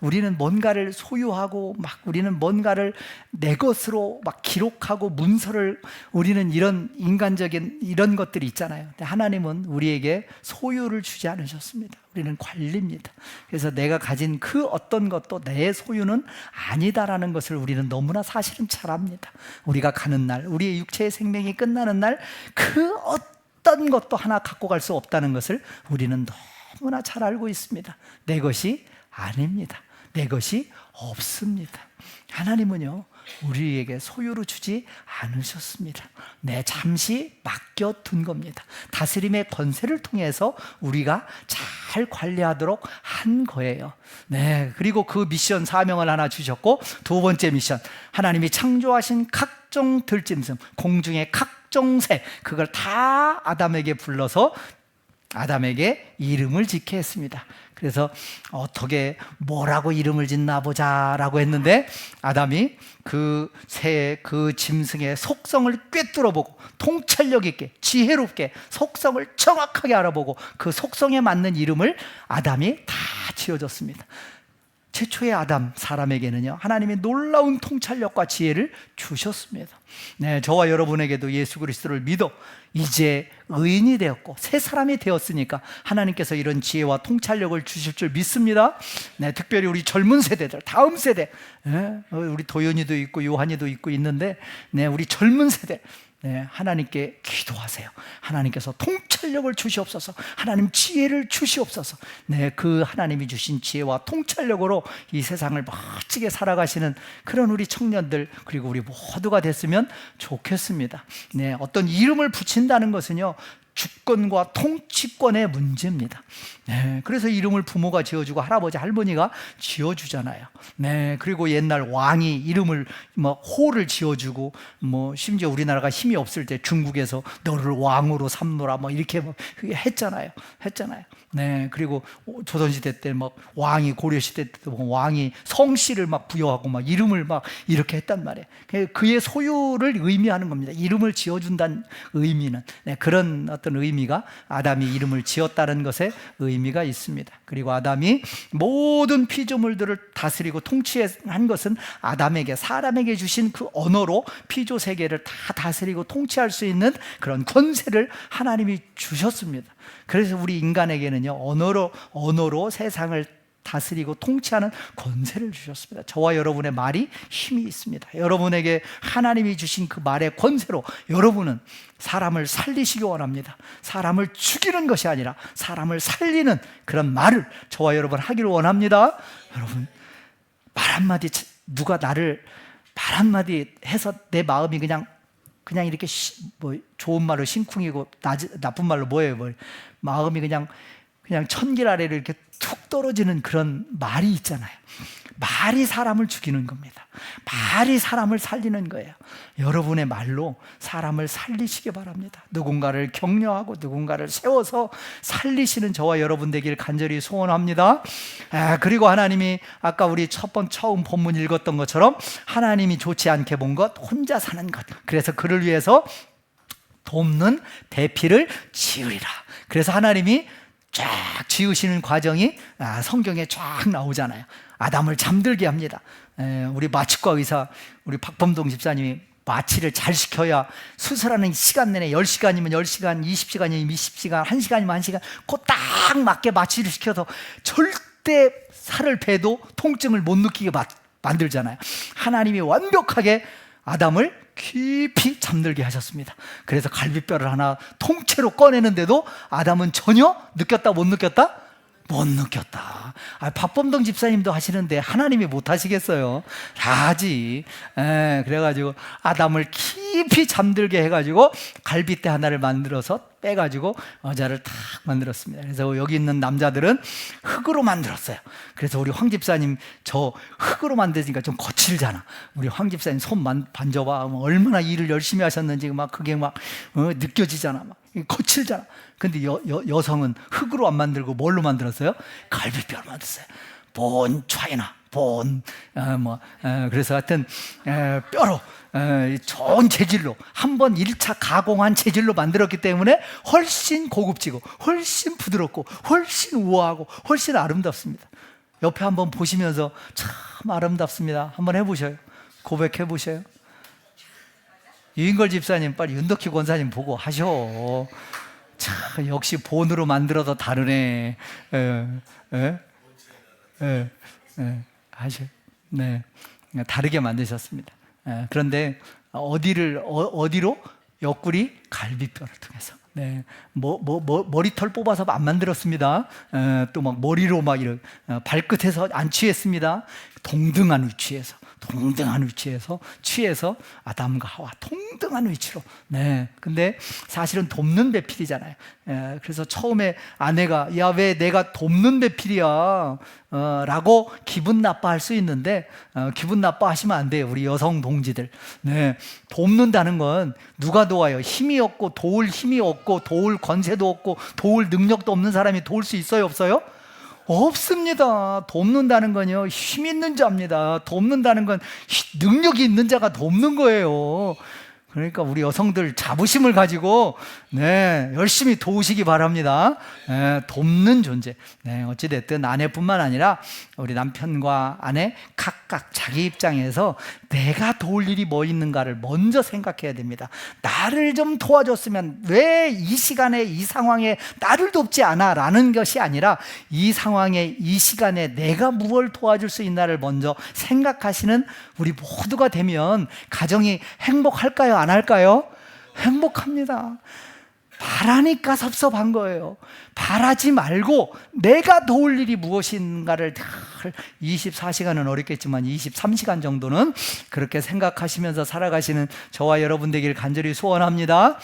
우리는 뭔가를 소유하고 우리는 뭔가를 내 것으로 기록하고 문서를, 우리는 이런 인간적인 이런 것들이 있잖아요. 근데 하나님은 우리에게 소유를 주지 않으셨습니다. 우리는 관리입니다. 그래서 내가 가진 그 어떤 것도 내 소유는 아니다라는 것을 우리는 너무나 사실은 잘 압니다. 우리가 가는 날, 우리의 육체의 생명이 끝나는 날, 그 어떤 것도 하나 갖고 갈 수 없다는 것을 우리는 너무나 잘 알고 있습니다. 내 것이 아닙니다. 내 것이 없습니다. 하나님은요, 우리에게 소유로 주지 않으셨습니다. 네, 잠시 맡겨둔 겁니다. 다스림의 권세를 통해서 우리가 잘 관리하도록 한 거예요. 네, 그리고 그 미션 사명을 하나 주셨고, 두 번째 미션, 하나님이 창조하신 각종 들짐승, 공중의 각종 새, 그걸 다 아담에게 불러서 아담에게 이름을 짓게 했습니다. 그래서 어떻게 뭐라고 이름을 짓나 보자라고 했는데 아담이 그 새의 그 짐승의 속성을 꿰뚫어보고 통찰력 있게 지혜롭게 속성을 정확하게 알아보고 그 속성에 맞는 이름을 아담이 다 지어줬습니다. 최초의 아담 사람에게는요 하나님이 놀라운 통찰력과 지혜를 주셨습니다. 네, 저와 여러분에게도 예수 그리스도를 믿어 이제 의인이 되었고 새 사람이 되었으니까 하나님께서 이런 지혜와 통찰력을 주실 줄 믿습니다. 네, 특별히 우리 젊은 세대들, 다음 세대, 네, 우리 도연이도 있고 요한이도 있고 있는데, 네, 우리 젊은 세대, 네, 하나님께 기도하세요. 하나님께서 통찰력을 주시옵소서. 하나님 지혜를 주시옵소서. 네, 그 하나님이 주신 지혜와 통찰력으로 이 세상을 멋지게 살아가시는 그런 우리 청년들 그리고 우리 모두가 됐으면 좋겠습니다. 네, 어떤 이름을 붙인다는 것은요 주권과 통치권의 문제입니다. 네, 그래서 이름을 부모가 지어주고 할아버지 할머니가 지어주잖아요. 네, 그리고 옛날 왕이 이름을 호를 지어주고 심지어 우리나라가 힘이 없을 때 중국에서 너를 왕으로 삼노라 이렇게 했잖아요. 네, 그리고 조선시대 때 왕이 고려시대 때도 왕이 성씨를 부여하고 이름을 이렇게 했단 말이에요. 그의 소유를 의미하는 겁니다. 이름을 지어준다는 의미는 그런 어떤 의미가 아담이 이름을 지었다는 것에 의미가 있습니다. 그리고 아담이 모든 피조물들을 다스리고 통치한 것은 아담에게 사람에게 주신 그 언어로 피조 세계를 다 다스리고 통치할 수 있는 그런 권세를 하나님이 주셨습니다. 그래서 우리 인간에게는요 언어로 세상을 다스리고 통치하는 권세를 주셨습니다. 저와 여러분의 말이 힘이 있습니다. 여러분에게 하나님이 주신 그 말의 권세로 여러분은 사람을 살리시기 원합니다. 사람을 죽이는 것이 아니라 사람을 살리는 그런 말을 저와 여러분 하기를 원합니다. 여러분 말 한마디, 누가 나를 말 한마디 해서 내 마음이 그냥 이렇게 좋은 말로 심쿵이고 나쁜 말로 뭐예요? 마음이 그냥 천길 아래로 이렇게 툭 떨어지는 그런 말이 있잖아요. 말이 사람을 죽이는 겁니다. 말이 사람을 살리는 거예요. 여러분의 말로 사람을 살리시기 바랍니다. 누군가를 격려하고 누군가를 세워서 살리시는 저와 여러분 되길 간절히 소원합니다. 그리고 하나님이 아까 우리 처음 본문 읽었던 것처럼 하나님이 좋지 않게 본 것 혼자 사는 것, 그래서 그를 위해서 돕는 배필을 지으리라. 그래서 하나님이 쫙 지으시는 과정이 성경에 쫙 나오잖아요. 아담을 잠들게 합니다. 우리 마취과 의사 우리 박범동 집사님이 마취를 잘 시켜야 수술하는 시간 내내 10시간이면 10시간, 20시간이면 20시간, 1시간이면 1시간 그 딱 맞게 마취를 시켜서 절대 살을 베도 통증을 못 느끼게 만들잖아요. 하나님이 완벽하게 아담을 깊이 잠들게 하셨습니다. 그래서 갈비뼈를 하나 통째로 꺼내는데도 아담은 전혀 느꼈다 못 느꼈다? 못 느꼈다. 박범동 집사님도 하시는데 하나님이 못 하시겠어요? 다 하지. 그래가지고 아담을 깊이 잠들게 해가지고 갈비뼈 하나를 만들어서 빼가지고 여자를 탁 만들었습니다. 그래서 여기 있는 남자들은 흙으로 만들었어요. 그래서 우리 황 집사님 저 흙으로 만드니까 좀 거칠잖아. 우리 황 집사님 손 만져봐. 얼마나 일을 열심히 하셨는지 그게 느껴지잖아. 거칠잖아. 근데 여성은 흙으로 안 만들고 뭘로 만들었어요? 갈비뼈로 만들었어요. 본 차이나 그래서 하여튼 뼈로 좋은 재질로 한번 1차 가공한 재질로 만들었기 때문에 훨씬 고급지고 훨씬 부드럽고 훨씬 우아하고 훨씬 아름답습니다. 옆에 한번 보시면서 참 아름답습니다. 한번 해보셔요. 고백해 보셔요. 유인걸 집사님 빨리 윤덕희 권사님 보고 하셔. 참 역시 본으로 만들어도 다르네. 하셔. 네, 다르게 만드셨습니다. 그런데 어디로? 옆구리 갈비뼈를 통해서. 네, 머리털 뽑아서 안 만들었습니다. 또 머리로 이런 발끝에서 안 취했습니다. 동등한 위치에서 취해서 아담과 하와 동등한 위치로. 네. 근데 사실은 돕는 배필이잖아요. 그래서 처음에 아내가 야, 왜 내가 돕는 배필이야? 라고 기분 나빠할 수 있는데 기분 나빠하시면 안 돼요. 우리 여성 동지들. 네. 돕는다는 건 누가 도와요? 힘이 없고 도울 힘이 없고 없고 도울 권세도 없고 도울 능력도 없는 사람이 도울 수 있어요, 없어요? 없습니다. 돕는다는 건요, 힘 있는 자입니다. 돕는다는 건 능력이 있는 자가 돕는 거예요. 그러니까 우리 여성들 자부심을 가지고 열심히 도우시기 바랍니다. 돕는 존재. 어찌됐든 아내뿐만 아니라 우리 남편과 아내 각각 자기 입장에서 내가 도울 일이 뭐 있는가를 먼저 생각해야 됩니다. 나를 좀 도와줬으면 왜 이 시간에 이 상황에 나를 돕지 않아? 라는 것이 아니라 이 상황에 이 시간에 내가 무엇을 도와줄 수 있나를 먼저 생각하시는 우리 모두가 되면 가정이 행복할까요? 안 할까요? 행복합니다. 바라니까 섭섭한 거예요. 바라지 말고 내가 도울 일이 무엇인가를 24시간은 어렵겠지만 23시간 정도는 그렇게 생각하시면서 살아가시는 저와 여러분 되길 간절히 소원합니다.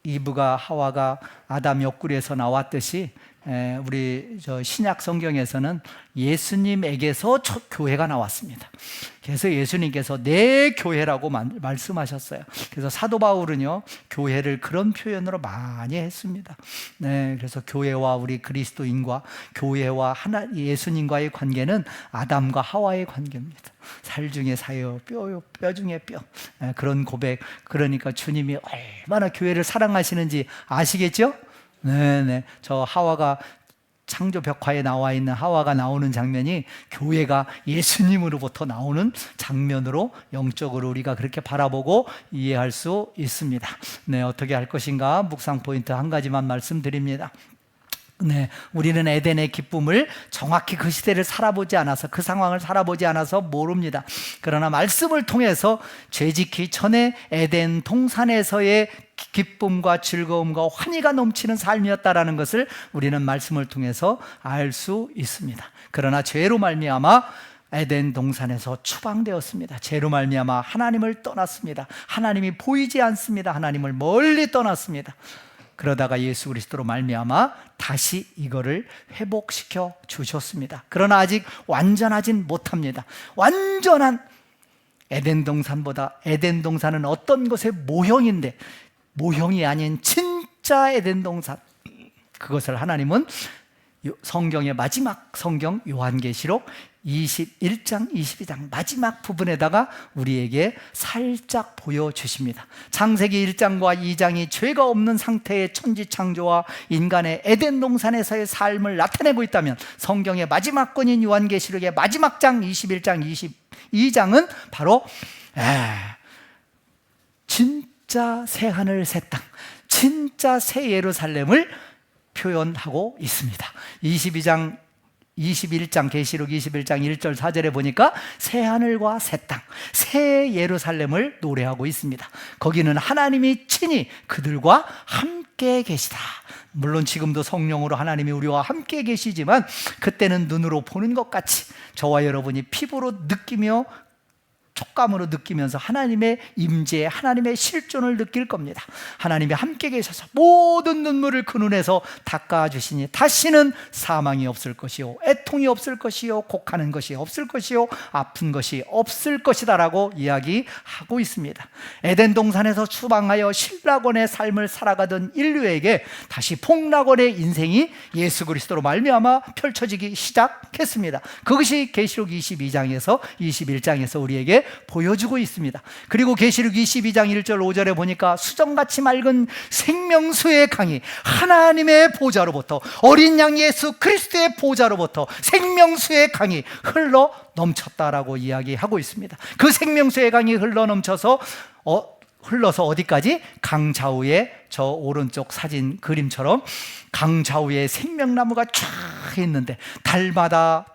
이브가 하와가 아담 옆구리에서 나왔듯이 우리 신약 성경에서는 예수님에게서 교회가 나왔습니다. 그래서 예수님께서 내 교회라고 말씀하셨어요. 그래서 사도 바울은요, 교회를 그런 표현으로 많이 했습니다. 그래서 교회와 우리 그리스도인과 교회와 예수님과의 관계는 아담과 하와의 관계입니다. 살 중에 사요, 뼈 중에 뼈. 그런 고백. 그러니까 주님이 얼마나 교회를 사랑하시는지 아시겠죠? 저 하와가 창조 벽화에 나와 있는 하와가 나오는 장면이 교회가 예수님으로부터 나오는 장면으로 영적으로 우리가 그렇게 바라보고 이해할 수 있습니다. 어떻게 할 것인가? 묵상 포인트 한 가지만 말씀드립니다. 우리는 에덴의 기쁨을 정확히 그 시대를 살아보지 않아서, 그 상황을 살아보지 않아서 모릅니다. 그러나 말씀을 통해서 죄짓기 전에 에덴 동산에서의 기쁨과 즐거움과 환희가 넘치는 삶이었다라는 것을 우리는 말씀을 통해서 알 수 있습니다. 그러나 죄로 말미암아 에덴 동산에서 추방되었습니다. 죄로 말미암아 하나님을 떠났습니다. 하나님이 보이지 않습니다. 하나님을 멀리 떠났습니다. 그러다가 예수 그리스도로 말미암아 다시 이거를 회복시켜 주셨습니다. 그러나 아직 완전하진 못합니다. 완전한 에덴 동산보다, 에덴 동산은 어떤 것의 모형인데 모형이 아닌 진짜 에덴 동산, 그것을 하나님은 성경의 마지막 성경 요한계시록 21장 22장 마지막 부분에다가 우리에게 살짝 보여주십니다. 창세기 1장과 2장이 죄가 없는 상태의 천지창조와 인간의 에덴 동산에서의 삶을 나타내고 있다면, 성경의 마지막 권인 요한계시록의 마지막 장 21장 22장은 바로 진짜 새하늘 새 땅, 진짜 새 예루살렘을 표현하고 있습니다. 21장 계시록 21장 1절 4절에 보니까 새 하늘과 새 땅, 새 예루살렘을 노래하고 있습니다. 거기는 하나님이 친히 그들과 함께 계시다. 물론 지금도 성령으로 하나님이 우리와 함께 계시지만 그때는 눈으로 보는 것 같이 저와 여러분이 피부로 느끼며 촉감으로 느끼면서 하나님의 임재, 하나님의 실존을 느낄 겁니다. 하나님이 함께 계셔서 모든 눈물을 그 눈에서 닦아주시니 다시는 사망이 없을 것이요, 애통이 없을 것이요, 곡하는 것이 없을 것이요, 아픈 것이 없을 것이다 라고 이야기하고 있습니다. 에덴 동산에서 추방하여 신락원의 삶을 살아가던 인류에게 다시 복락원의 인생이 예수 그리스도로 말미암아 펼쳐지기 시작했습니다. 그것이 계시록 22장에서 21장에서 우리에게 보여주고 있습니다. 그리고 계시록 22장 1절 5절에 보니까 수정같이 맑은 생명수의 강이 하나님의 보좌로부터, 어린 양 예수 그리스도의 보좌로부터 생명수의 강이 흘러 넘쳤다라고 이야기하고 있습니다. 그 생명수의 강이 흘러 넘쳐서 흘러서 어디까지? 강 좌우에 저 오른쪽 사진 그림처럼 강 좌우에 생명나무가 쫙 있는데 달마다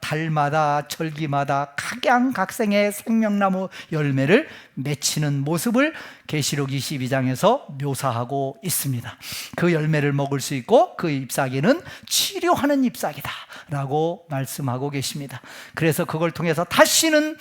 절기마다 각양각색의 생명나무 열매를 맺히는 모습을 계시록 22장에서 묘사하고 있습니다. 그 열매를 먹을 수 있고 그 잎사귀는 치료하는 잎사귀다 라고 말씀하고 계십니다. 그래서 그걸 통해서 다시는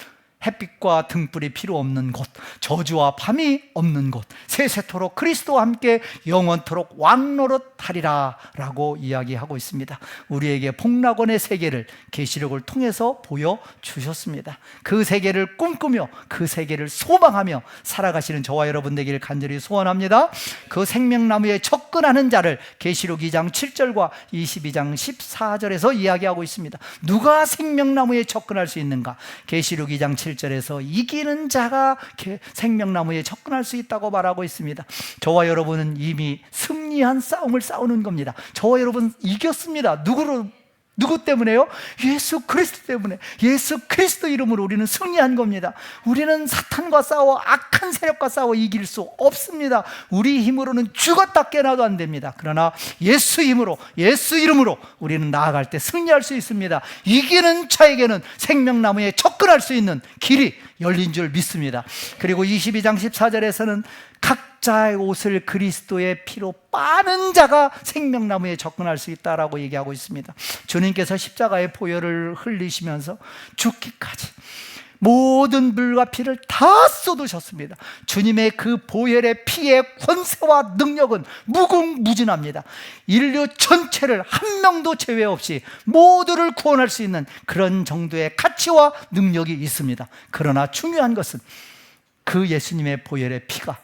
햇빛과 등불이 필요 없는 곳, 저주와 밤이 없는 곳, 세세토록 그리스도와 함께 영원토록 왕노릇하리라 라고 이야기하고 있습니다. 우리에게 복락원의 세계를 계시록을 통해서 보여주셨습니다. 그 세계를 꿈꾸며 그 세계를 소망하며 살아가시는 저와 여러분 되기를 간절히 소원합니다. 그 생명나무에 접근하는 자를 계시록 2장 7절과 22장 14절에서 이야기하고 있습니다. 누가 생명나무에 접근할 수 있는가? 계시록 2장 7절에서 이기는 자가 생명나무에 접근할 수 있다고 말하고 있습니다. 저와 여러분은 이미 승리한 싸움을 싸우는 겁니다. 저와 여러분 이겼습니다. 누구 때문에요? 예수 그리스도 때문에. 예수 그리스도 이름으로 우리는 승리한 겁니다. 우리는 사탄과 싸워 악한 세력과 싸워 이길 수 없습니다. 우리 힘으로는 죽었다 깨나도 안 됩니다. 그러나 예수 힘으로, 예수 이름으로 우리는 나아갈 때 승리할 수 있습니다. 이기는 자에게는 생명나무에 접근할 수 있는 길이 열린 줄 믿습니다. 그리고 22장 14절에서는 각자의 옷을 그리스도의 피로 빠는 자가 생명나무에 접근할 수 있다라고 얘기하고 있습니다. 주님께서 십자가의 보혈을 흘리시면서 죽기까지 모든 물과 피를 다 쏟으셨습니다. 주님의 그 보혈의 피의 권세와 능력은 무궁무진합니다. 인류 전체를 한 명도 제외 없이 모두를 구원할 수 있는 그런 정도의 가치와 능력이 있습니다. 그러나 중요한 것은 그 예수님의 보혈의 피가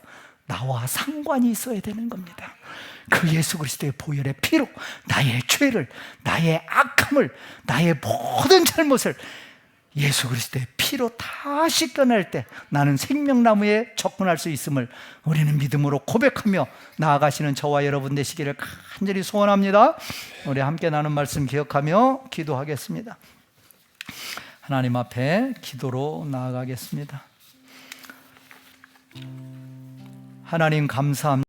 나와 상관이 있어야 되는 겁니다. 그 예수 그리스도의 보혈의 피로 나의 죄를, 나의 악함을, 나의 모든 잘못을 예수 그리스도의 피로 다 씻겨낼 때 나는 생명나무에 접근할 수 있음을 우리는 믿음으로 고백하며 나아가시는 저와 여러분 되시기를 간절히 소원합니다. 우리 함께 나눈 말씀 기억하며 기도하겠습니다. 하나님 앞에 기도로 나아가겠습니다. 하나님 감사합니다.